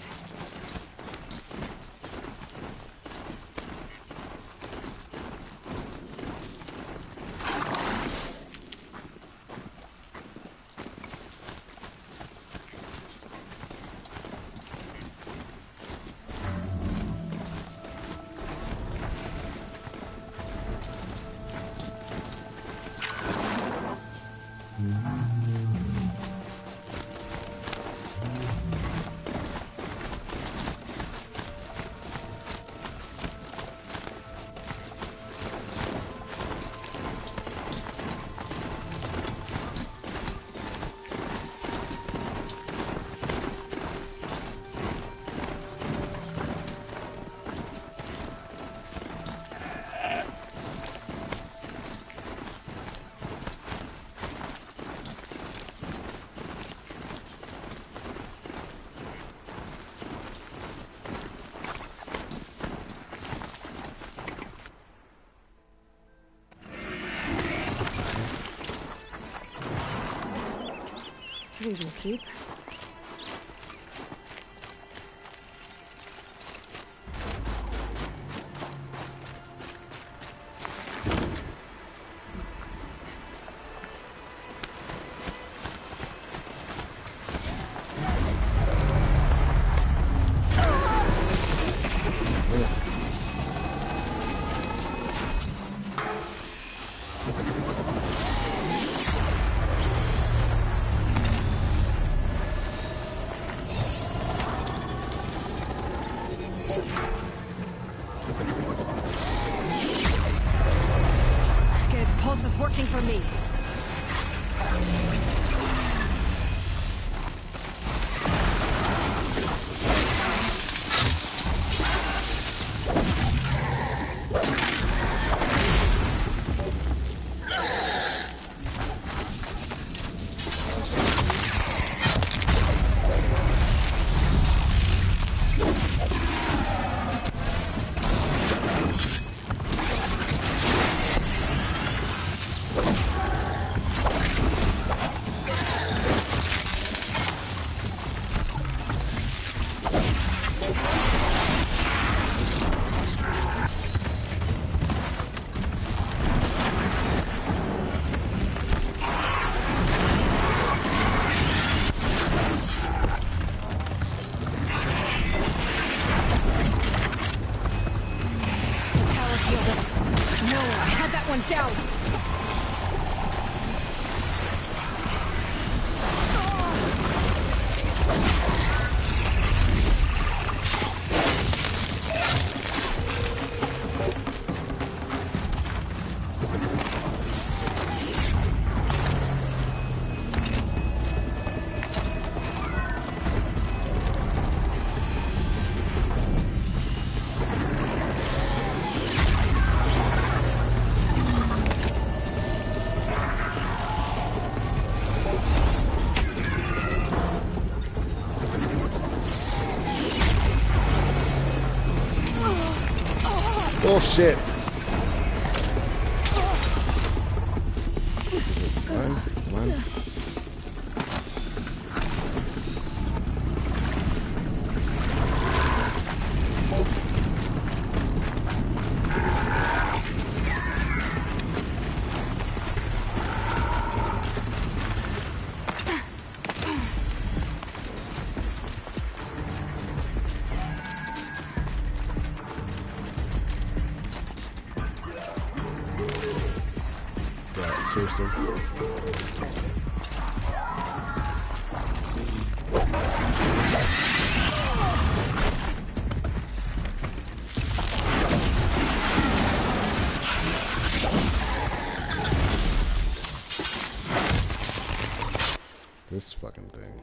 is. These will keep. Pulse is working for me. One down. Bullshit. Come on, come on. Seriously. This fucking thing.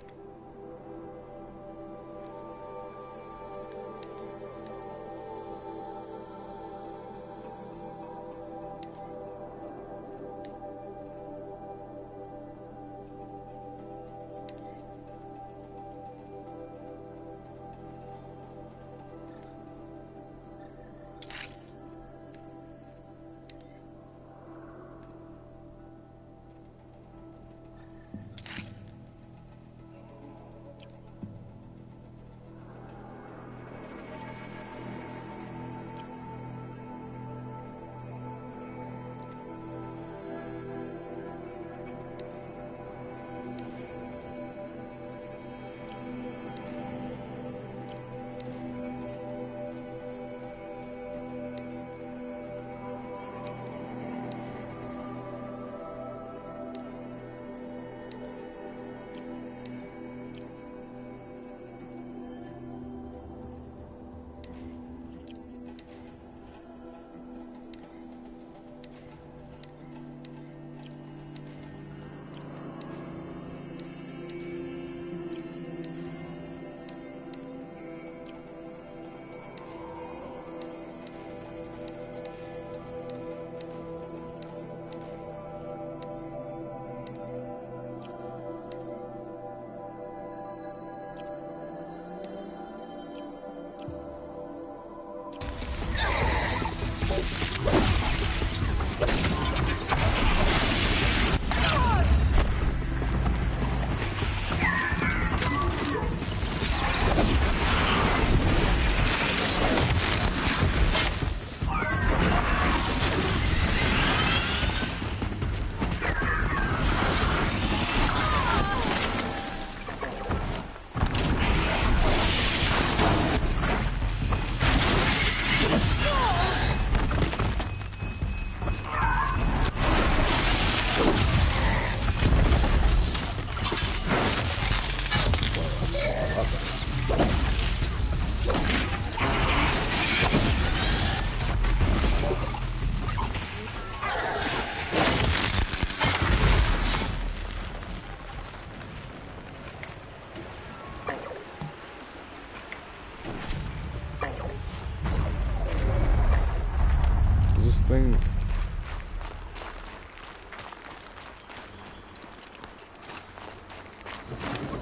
this thing?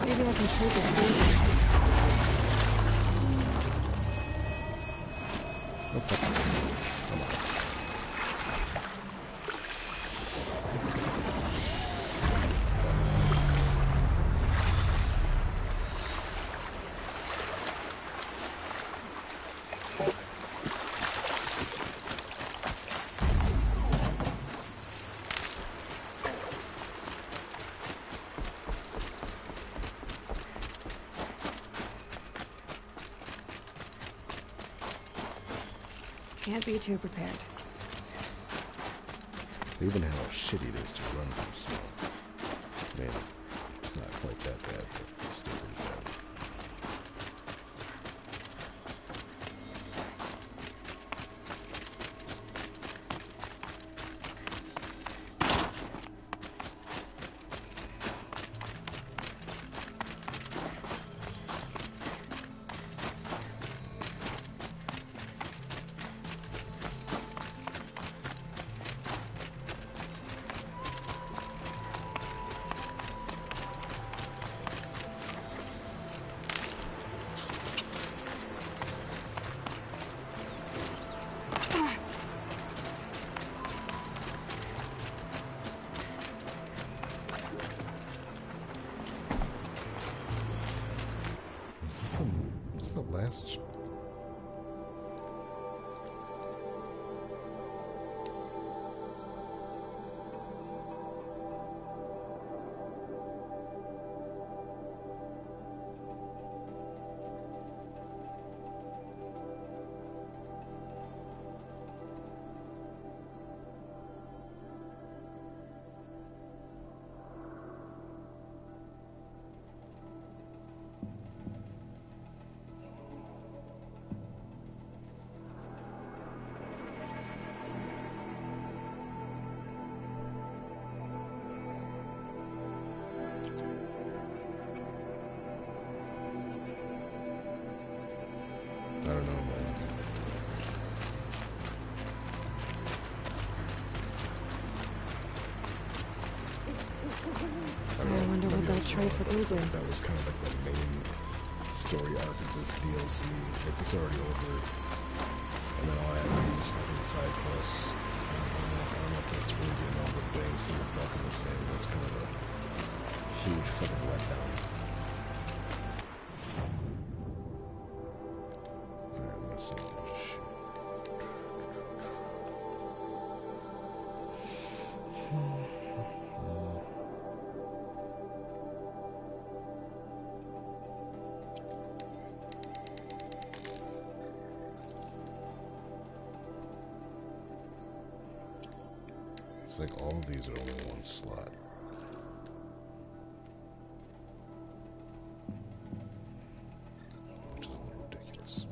Maybe I can trade this thing. Can't be too prepared. Even how shitty it is to run through snow. Man, it's not quite that bad, but it's still pretty bad. What's the last? I don't know, man. I wonder what they'll trade for Oogly. That was kind of like the main story arc of this DLC. If it's already over, and then all I have are these fucking side quests. I don't know if that's really getting all the bangs that are buck in this game. That's kind of a huge fucking letdown. It's like all of these are only one slot. Which is a little ridiculous.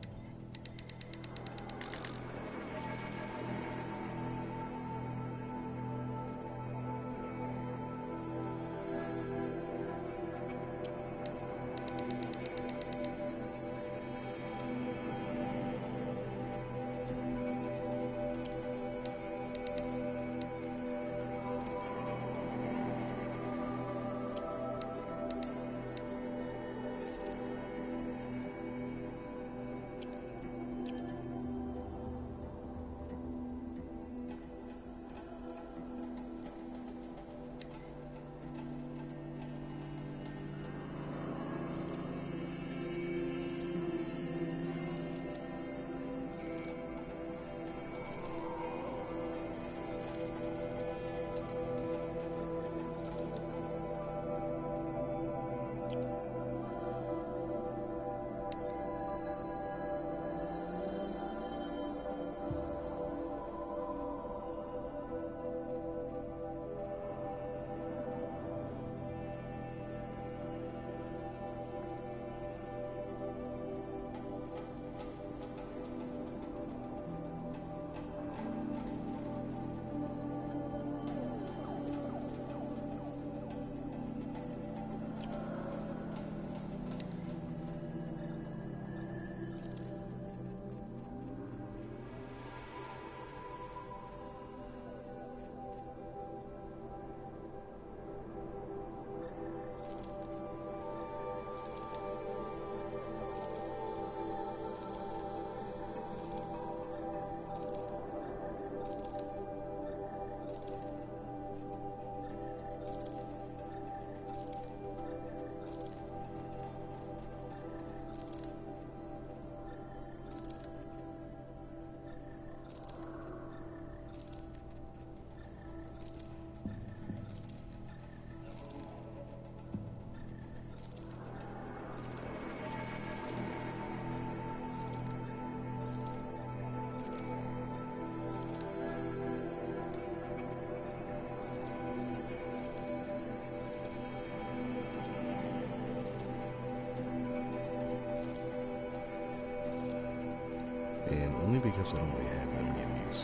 And only because I don't really have any of these.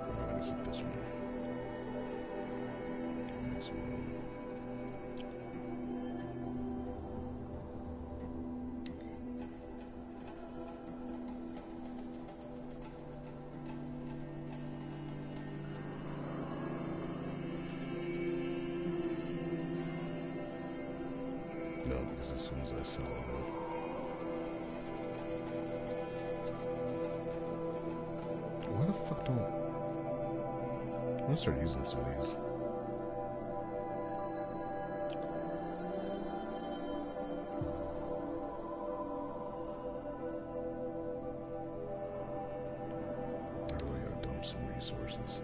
I'm gonna keep this one. This one. No, because as soon as I sell it, why the fuck don't... I'm gonna start using some of these. I really gotta dump some resources.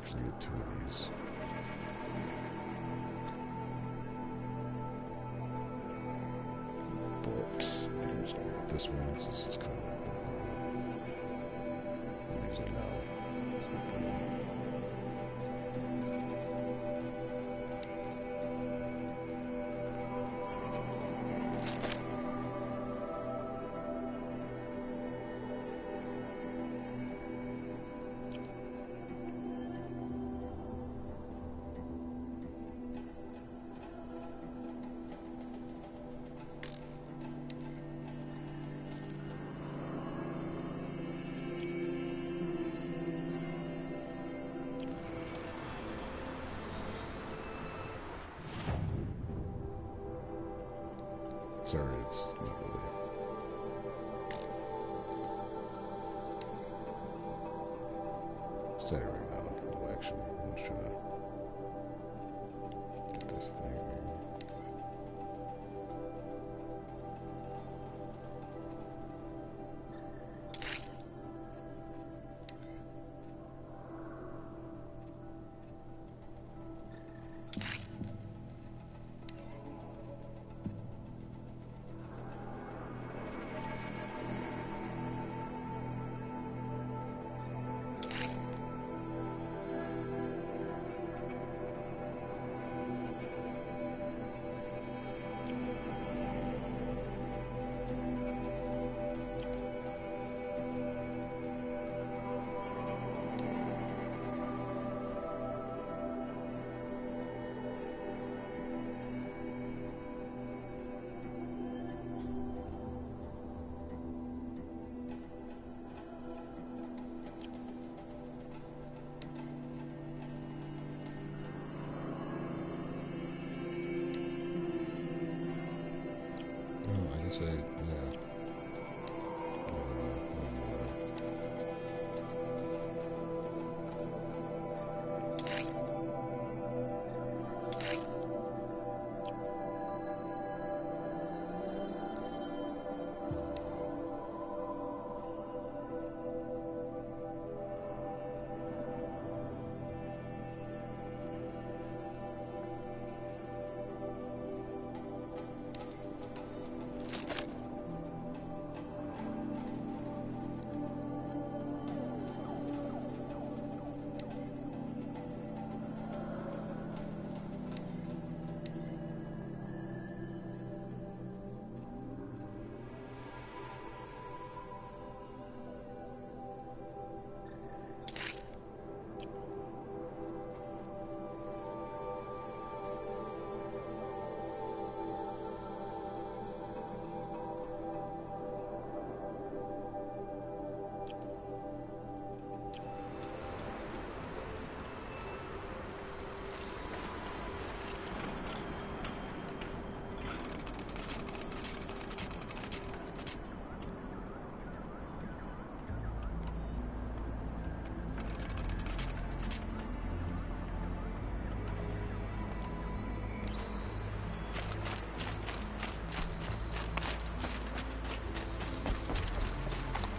Get two of these. But I think I'm just gonna get this one because this is kind of like the I'm using it now. Let's get that one. Sorry, it's not really. Set it right now. Oh, actually, I'm just trying to get this thing.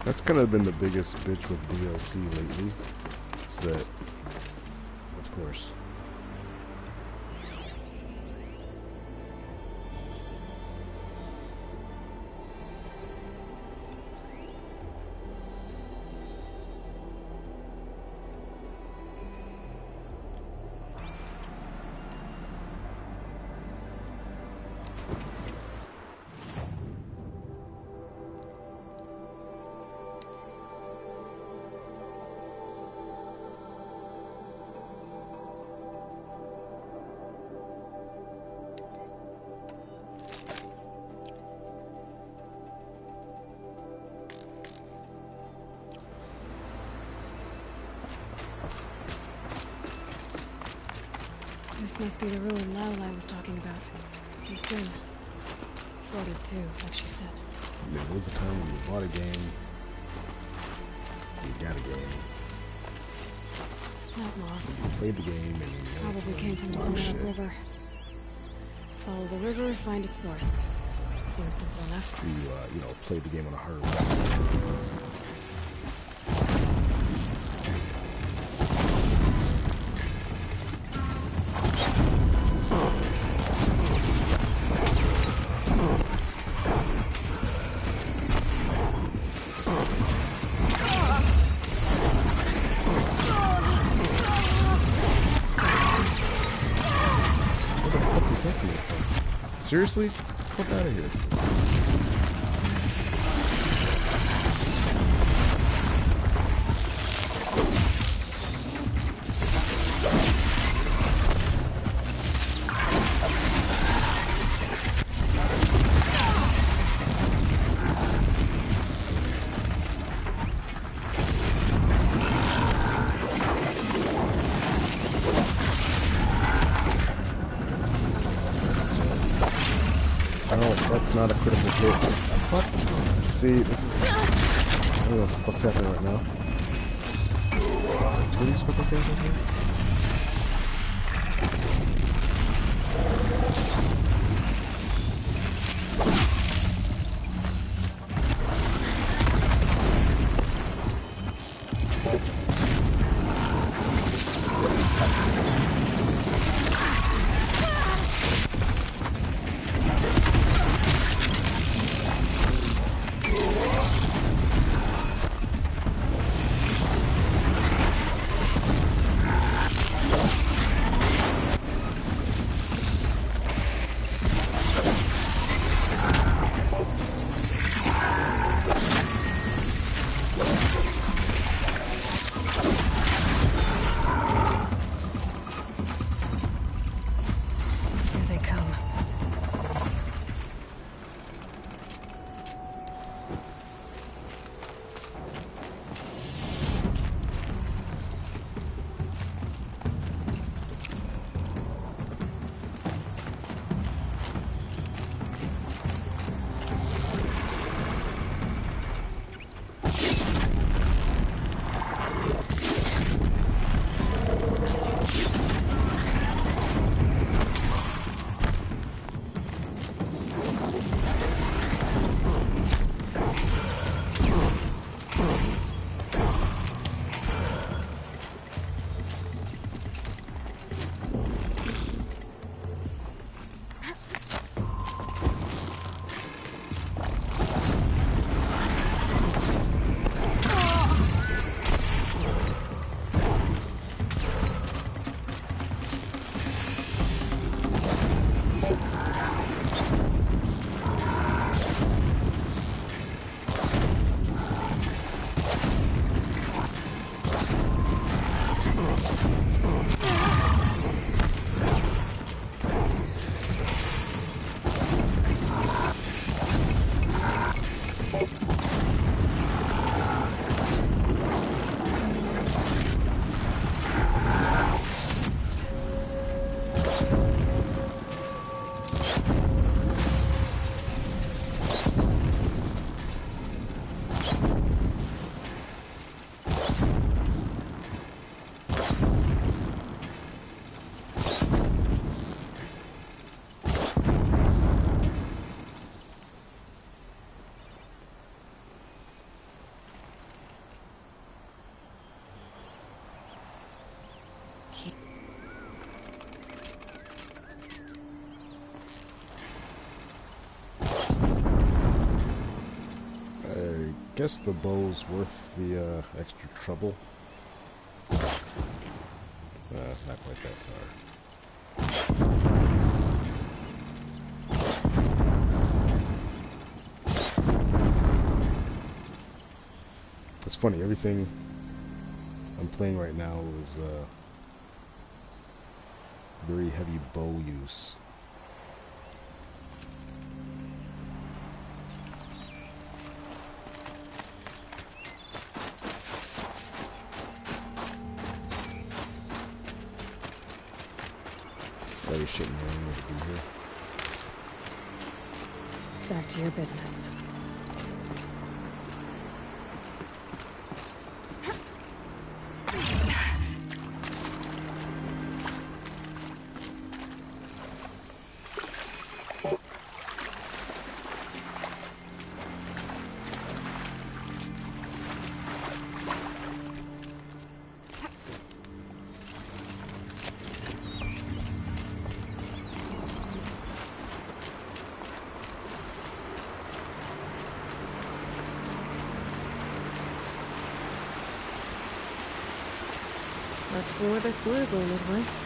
That's kind of been the biggest bitch with DLC lately. Is that, of course. This must be the ruined Lorelei was talking about. Deep in. Flooded too, like she said. There was a time when you bought a game, you got a game. Snap moss. You played the game and you probably came from somewhere upriver. Follow the river, find its source. Seems simple enough. You know, played the game on a hard mode. Seriously? Fuck out of here. That's not a critical hit. What? See, this is... I don't know what the fuck's happening right now. Two of these fucking things up here? key. I guess the bow's worth the extra trouble. Not quite that far. It's funny, everything I'm playing right now is very heavy bow use. Bloody shit, man, what to do here? Back to your business. Let's see what this blue gleam is worth.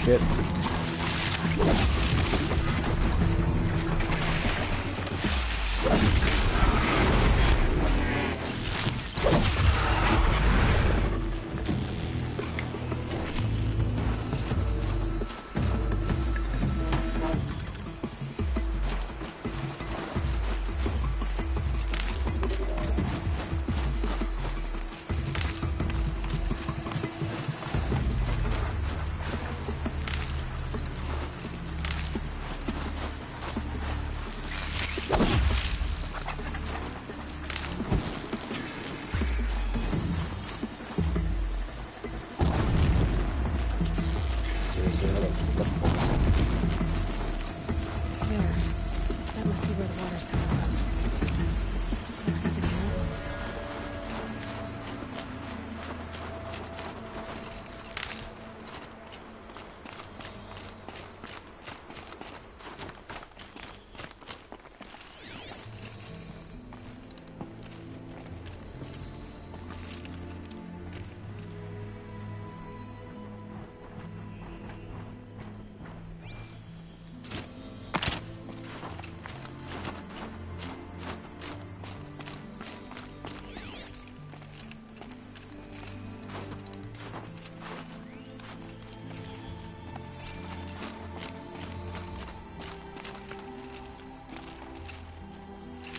Shit.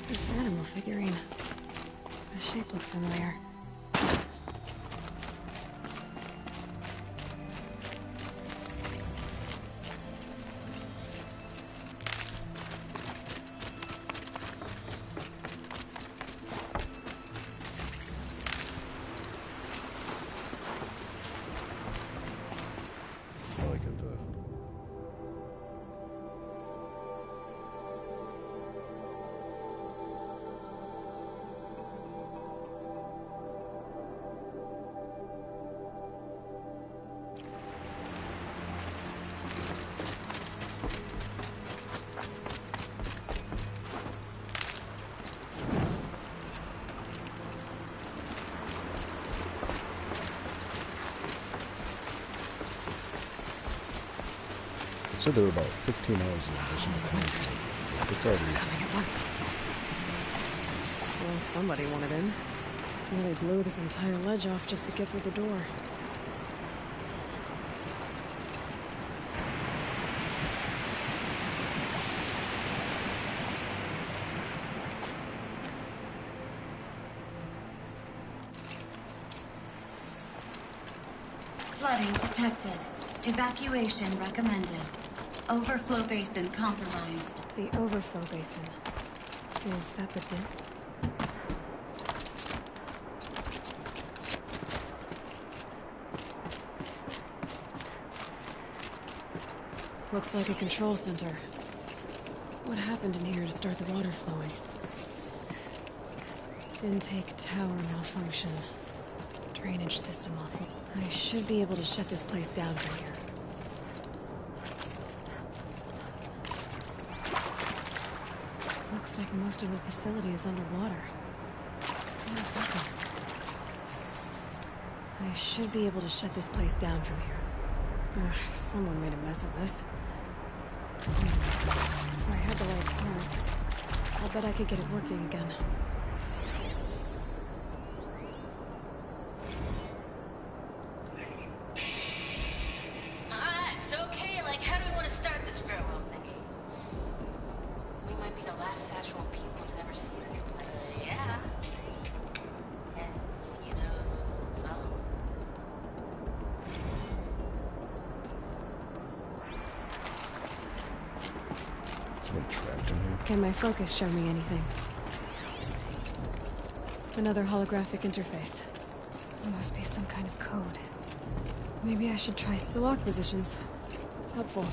This animal figurine. The shape looks familiar. I like it though. So there were about 15 hours in addition to that. It's already Coming at once. Well, somebody wanted in. Nearly blew this entire ledge off just to get through the door. flooding detected. Evacuation recommended. Overflow basin compromised. The overflow basin. Is that the dip? Looks like a control center. What happened in here to start the water flowing? Intake tower malfunction. Drainage system off. I should be able to shut this place down from here. Looks like most of the facility is underwater. What is happening? I should be able to shut this place down from here. Someone made a mess of this. If I had the right parts, I'll bet I could get it working again. It's okay. Like, how do we want to start this farewell thingy? We might be the last Satchel people to ever see this place. Yeah. Hence, you know, so. Trapped in here. Can my focus show me anything? Another holographic interface. There must be some kind of code. Maybe I should try the lock positions. Helpful.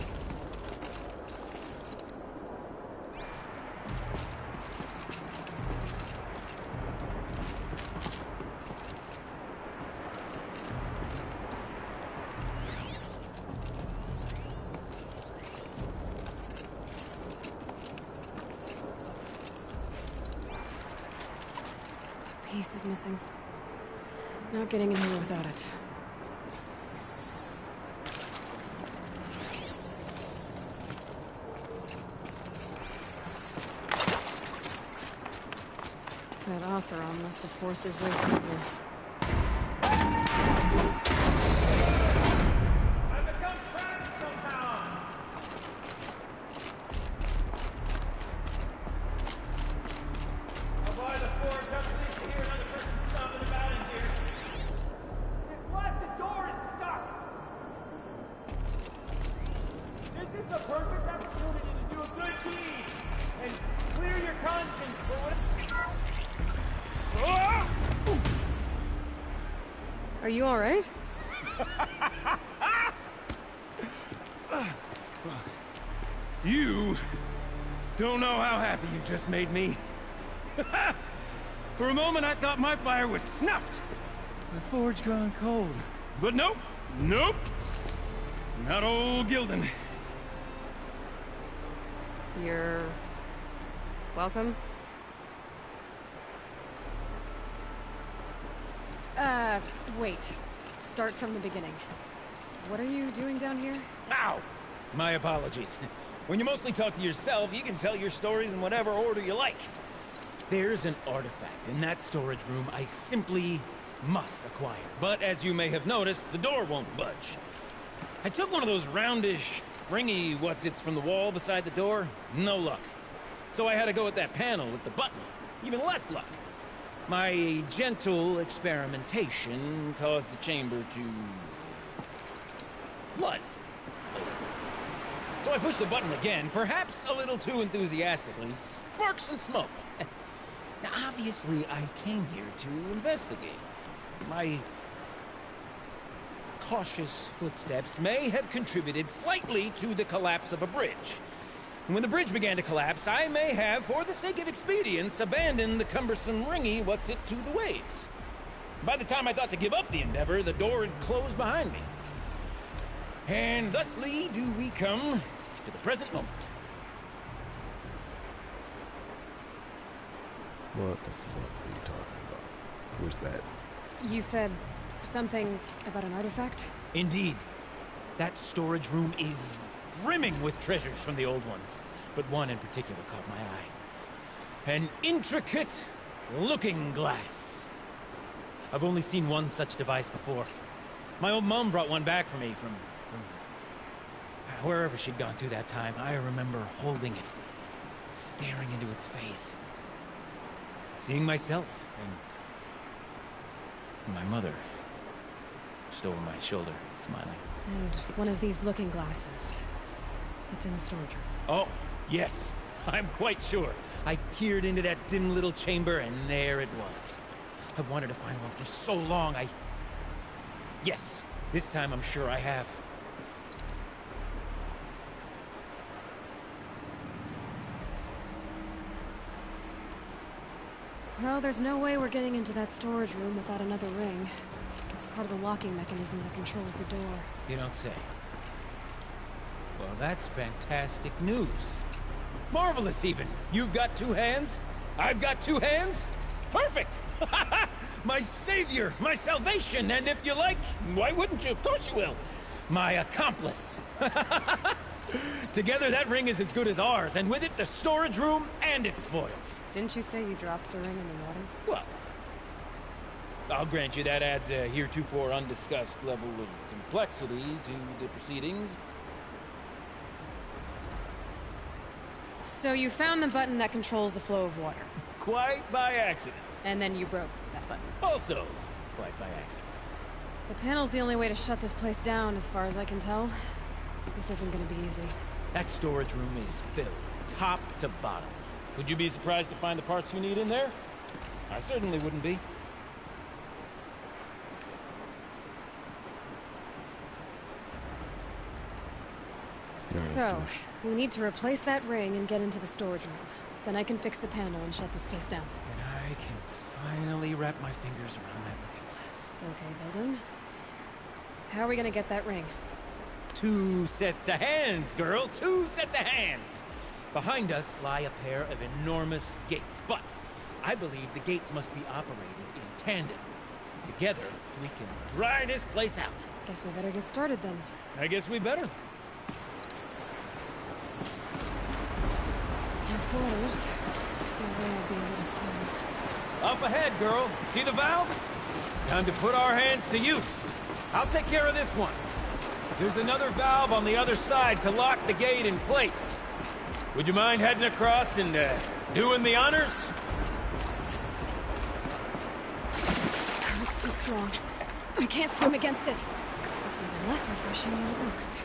Piece is missing. Not getting in here without it. That Oseram must have forced his way through here. Are you all right? You don't know how happy you just made me. For a moment, I thought my fire was snuffed. The forge gone cold. But nope, nope. Not old Gildan. You're welcome. Wait. Start from the beginning. What are you doing down here? Ow! My apologies. When you mostly talk to yourself, you can tell your stories in whatever order you like. There's an artifact in that storage room I simply must acquire. But as you may have noticed, the door won't budge. I took one of those roundish, ringy what's-its from the wall beside the door. No luck. So I had to go with that panel with the button. Even less luck. My gentle experimentation caused the chamber to flood. So I pushed the button again, perhaps a little too enthusiastically. Sparks and smoke. Now, obviously, I came here to investigate. My cautious footsteps may have contributed slightly to the collapse of a bridge. And when the bridge began to collapse, I may have, for the sake of expedience, abandoned the cumbersome ringy what's-it to the waves. By the time I thought to give up the endeavor, the door had closed behind me. And thusly do we come to the present moment. What the fuck are you talking about? Where's that? You said something about an artifact? Indeed. That storage room is brimming with treasures from the old ones, but one in particular caught my eye. An intricate looking glass. I've only seen one such device before. My old mom brought one back for me from wherever she'd gone to that time. I remember holding it, staring into its face, seeing myself and my mother. slouched over my shoulder, smiling. And one of these looking glasses. It's in the storage room. Oh, yes. I'm quite sure. I peered into that dim little chamber, and there it was. I've wanted to find one for so long, Yes, this time I'm sure I have. Well, there's no way we're getting into that storage room without another ring. It's part of the locking mechanism that controls the door. You don't say. Well, that's fantastic news. Marvelous, even. You've got 2 hands. I've got 2 hands. Perfect! My savior, my salvation, and if you like, why wouldn't you? Of course you will. My accomplice. Together, that ring is as good as ours, and with it, the storage room and its spoils. Didn't you say you dropped the ring in the water? Well, I'll grant you that adds a heretofore undiscussed level of complexity to the proceedings. So you found the button that controls the flow of water. Quite by accident. And then you broke that button. Also, quite by accident. The panel's the only way to shut this place down, as far as I can tell. This isn't gonna be easy. That storage room is filled, top to bottom. Would you be surprised to find the parts you need in there? I certainly wouldn't be. So, we need to replace that ring and get into the storage room. Then I can fix the panel and shut this place down. And I can finally wrap my fingers around that looking glass. Okay, Veldun. How are we gonna get that ring? 2 sets of hands, girl! 2 sets of hands! Behind us lie a pair of enormous gates, but I believe the gates must be operated in tandem. Together, we can dry this place out. Guess we better get started then. I guess we better. Floaters. I'll be able to swim. Up ahead, girl. See the valve? Time to put our hands to use. I'll take care of this one. There's another valve on the other side to lock the gate in place. Would you mind heading across and doing the honors? It's too strong. I can't swim against it. It's even less refreshing than it looks.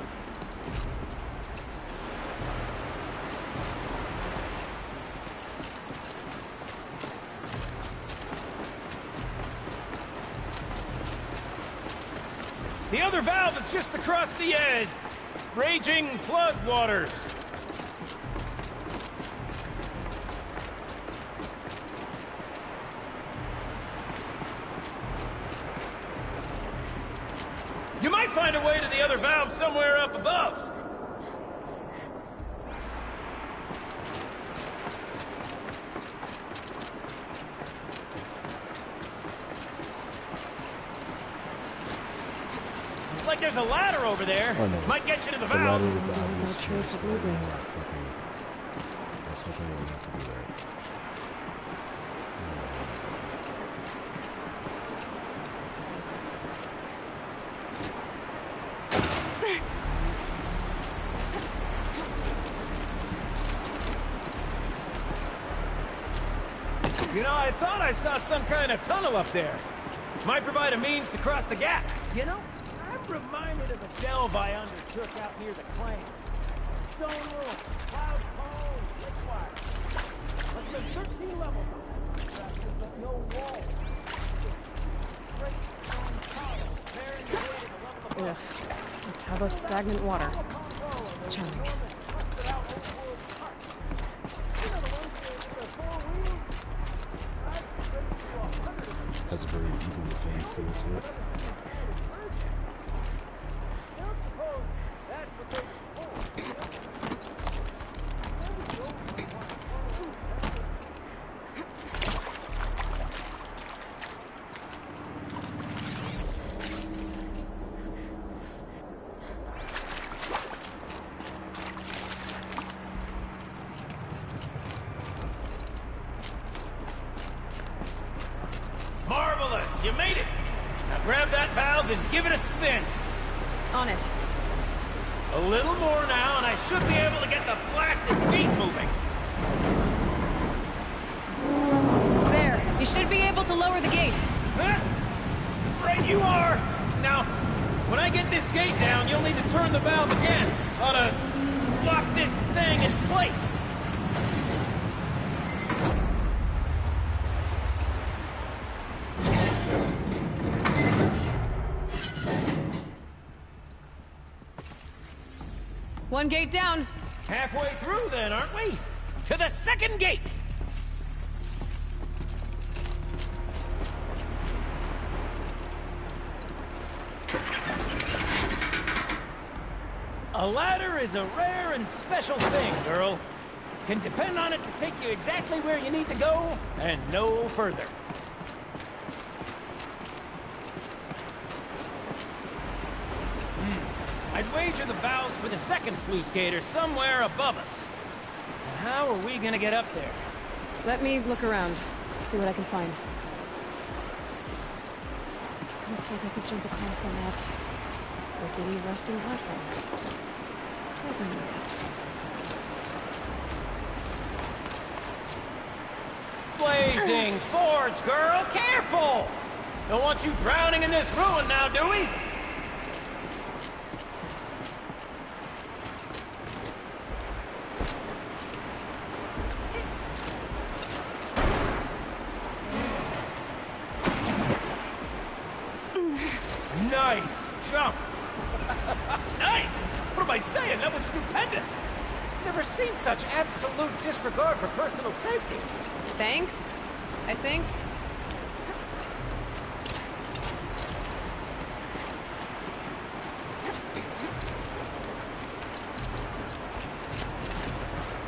The other valve is just across the edge. Raging flood waters. You might find a way to the other valve somewhere up above. Looks like there's a ladder over there. Oh, no. Might get you to the The valve. ladder was the obvious choice. I was hoping we wouldn't have to do that. You know, I thought I saw some kind of tunnel up there. Might provide a means to cross the gap. You know, I'm reminded of a delve I undertook out near the claim. Stone room, cloud cone, switch wire. But there's 13 levels but no walls. Great stone column, bearing the weight of the level above. Ugh. A tub of stagnant water. Charming. Has a very evenly fanned feel to it. Marvelous! You made it! Now grab that valve and give it a spin. On it. A little more now, and I should be able to get the blasted gate moving. There. You should be able to lower the gate. Huh? Right you are! Now, when I get this gate down, you'll need to turn the valve again. Ought to lock this thing in place. One gate down. Halfway through then, aren't we? To the second gate! A ladder is a rare and special thing, girl. Can depend on it to take you exactly where you need to go, and no further. I'd wager the valves for the second sluice gate are somewhere above us. How are we gonna get up there? Let me look around, see what I can find. Looks like I could jump across on that rickety rusting platform. Never knew that. Blazing Forge, girl! Careful! Don't want you drowning in this ruin now, do we? Nice jump! Nice! What am I saying? That was stupendous! Never seen such absolute disregard for personal safety. Thanks, I think.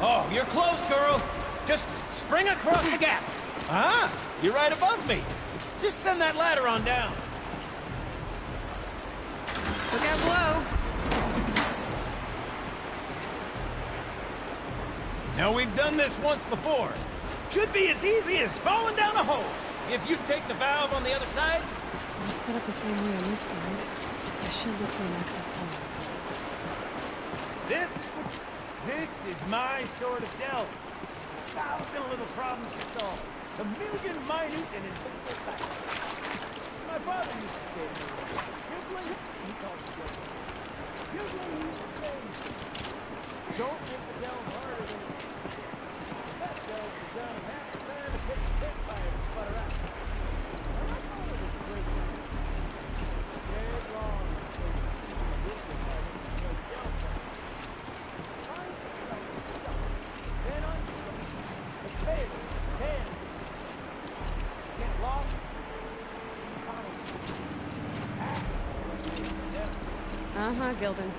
Oh, you're close, girl. Just spring across the gap. Ah, you're right above me. Just send that ladder on down. Look out below. Now, we've done this once before. Should be as easy as falling down a hole. If you take the valve on the other side. It's set up the same way on this side. I should look for an access tunnel. This is my sort of delve. 1,000 little problems to solve. A million minute and invisible facts. My father used to say to me, Hughley, he called it Hughley. Hughley used to say, don't make the delve harder than it is. That delve is down in half the time to get the pit fire to sputter out. Now, my father was a great guy. Dead wrong. Uh-huh, Gildan.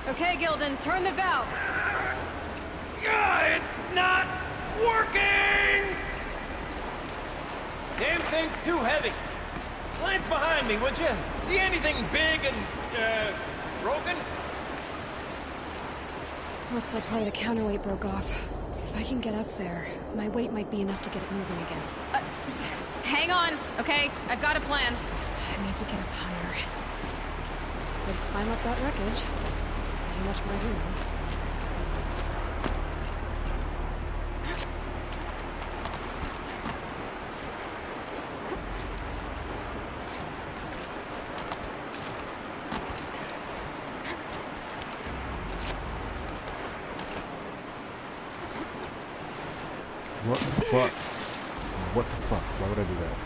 Okay, Gildan, turn the valve. It's not working! Damn thing's too heavy. Glance behind me, would you? See anything big and, broken? Looks like part of the counterweight broke off. If I can get up there, my weight might be enough to get it moving again. Hang on, okay? I've got a plan. I need to get up higher. Could climb up that wreckage. That's pretty much what I do now. What the fuck? What the fuck? Why would I do that?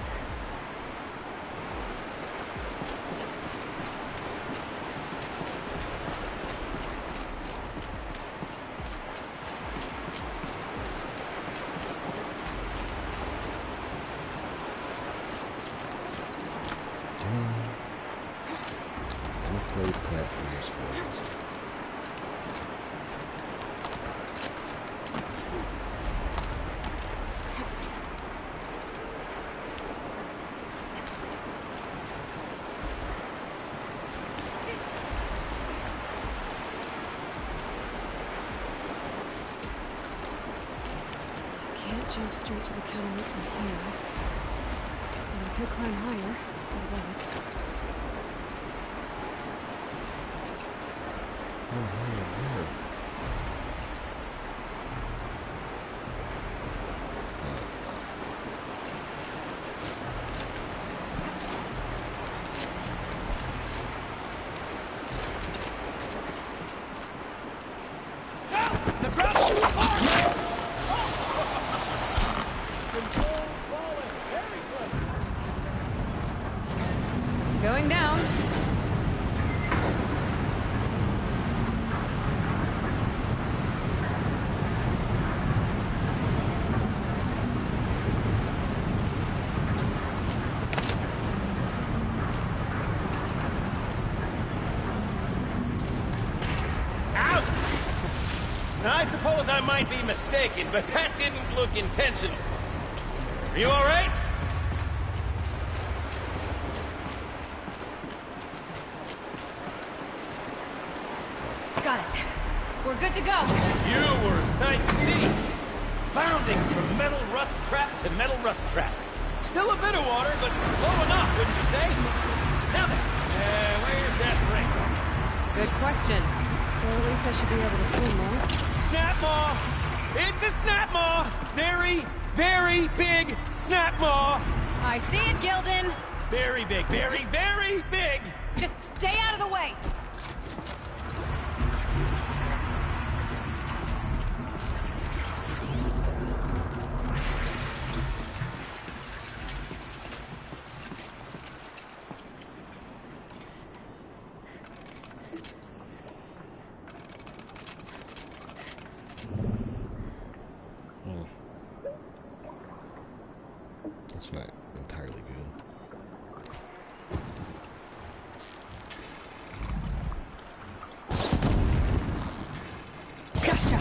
Unclave platforms for us. go straight to the catalyst from here. And I could climb higher, but above it. Oh, where? Going down. Ouch! Now, I suppose I might be mistaken, but that didn't look intentional. Are you all right? Got it. We're good to go. You were a sight to see. Bounding from metal rust trap to metal rust trap. Still a bit of water, but low enough, wouldn't you say? Now then, where's that ring? Good question. Well, at least I should be able to swim more. Snap maw! It's a snap maw! Very, very big snap maw! I see it, Gildan. Very big, very, very big! Just stay out of the way. That's not entirely good. Gotcha.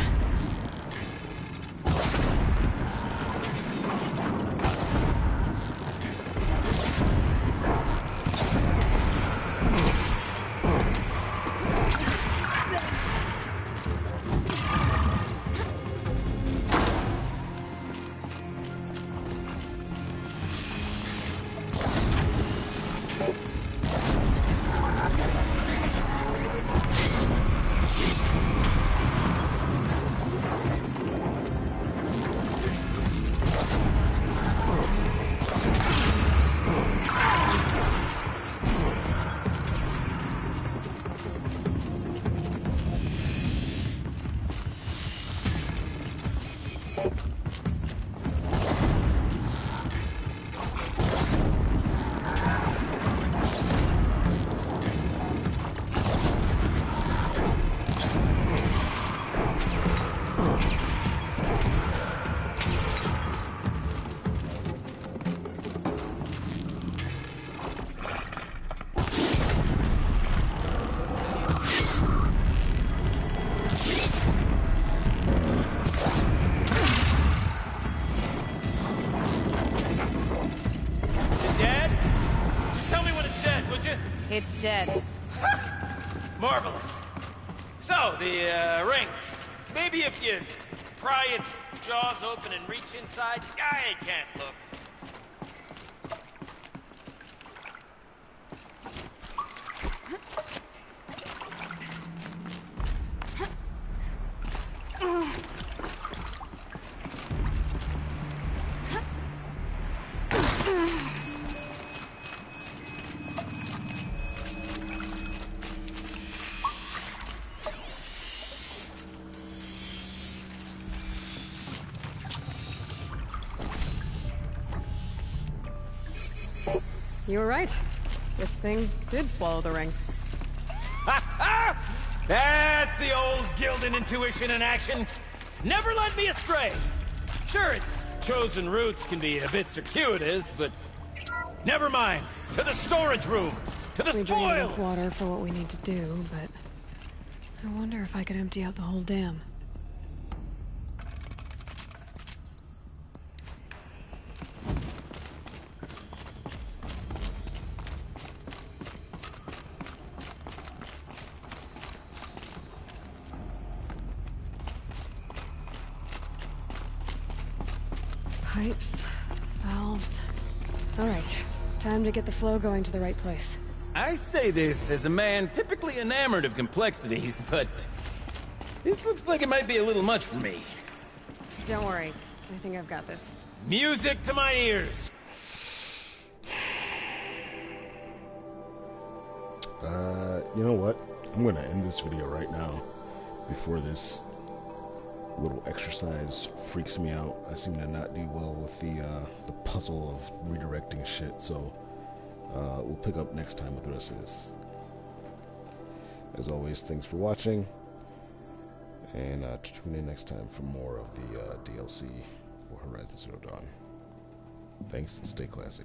It's dead. Marvelous. So, the ring. Maybe if you pry its jaws open and reach inside, I can't look. You were right. This thing did swallow the ring. That's the old Gildan intuition in action. It's never led me astray. Sure, its chosen routes can be a bit circuitous, but never mind. To the storage room. To the We drink spoils. enough water for what we need to do, but I wonder if I could empty out the whole dam. Pipes, valves. All right, time to get the flow going to the right place. I say this as a man typically enamored of complexities, but this looks like it might be a little much for me. Don't worry, I think I've got this. Music to my ears! You know what? I'm gonna end this video right now before this little exercise freaks me out. I seem to not do well with the puzzle of redirecting shit, so we'll pick up next time with the rest of this. As always, thanks for watching, and tune in next time for more of the DLC for Horizon Zero Dawn. Thanks, and stay classy.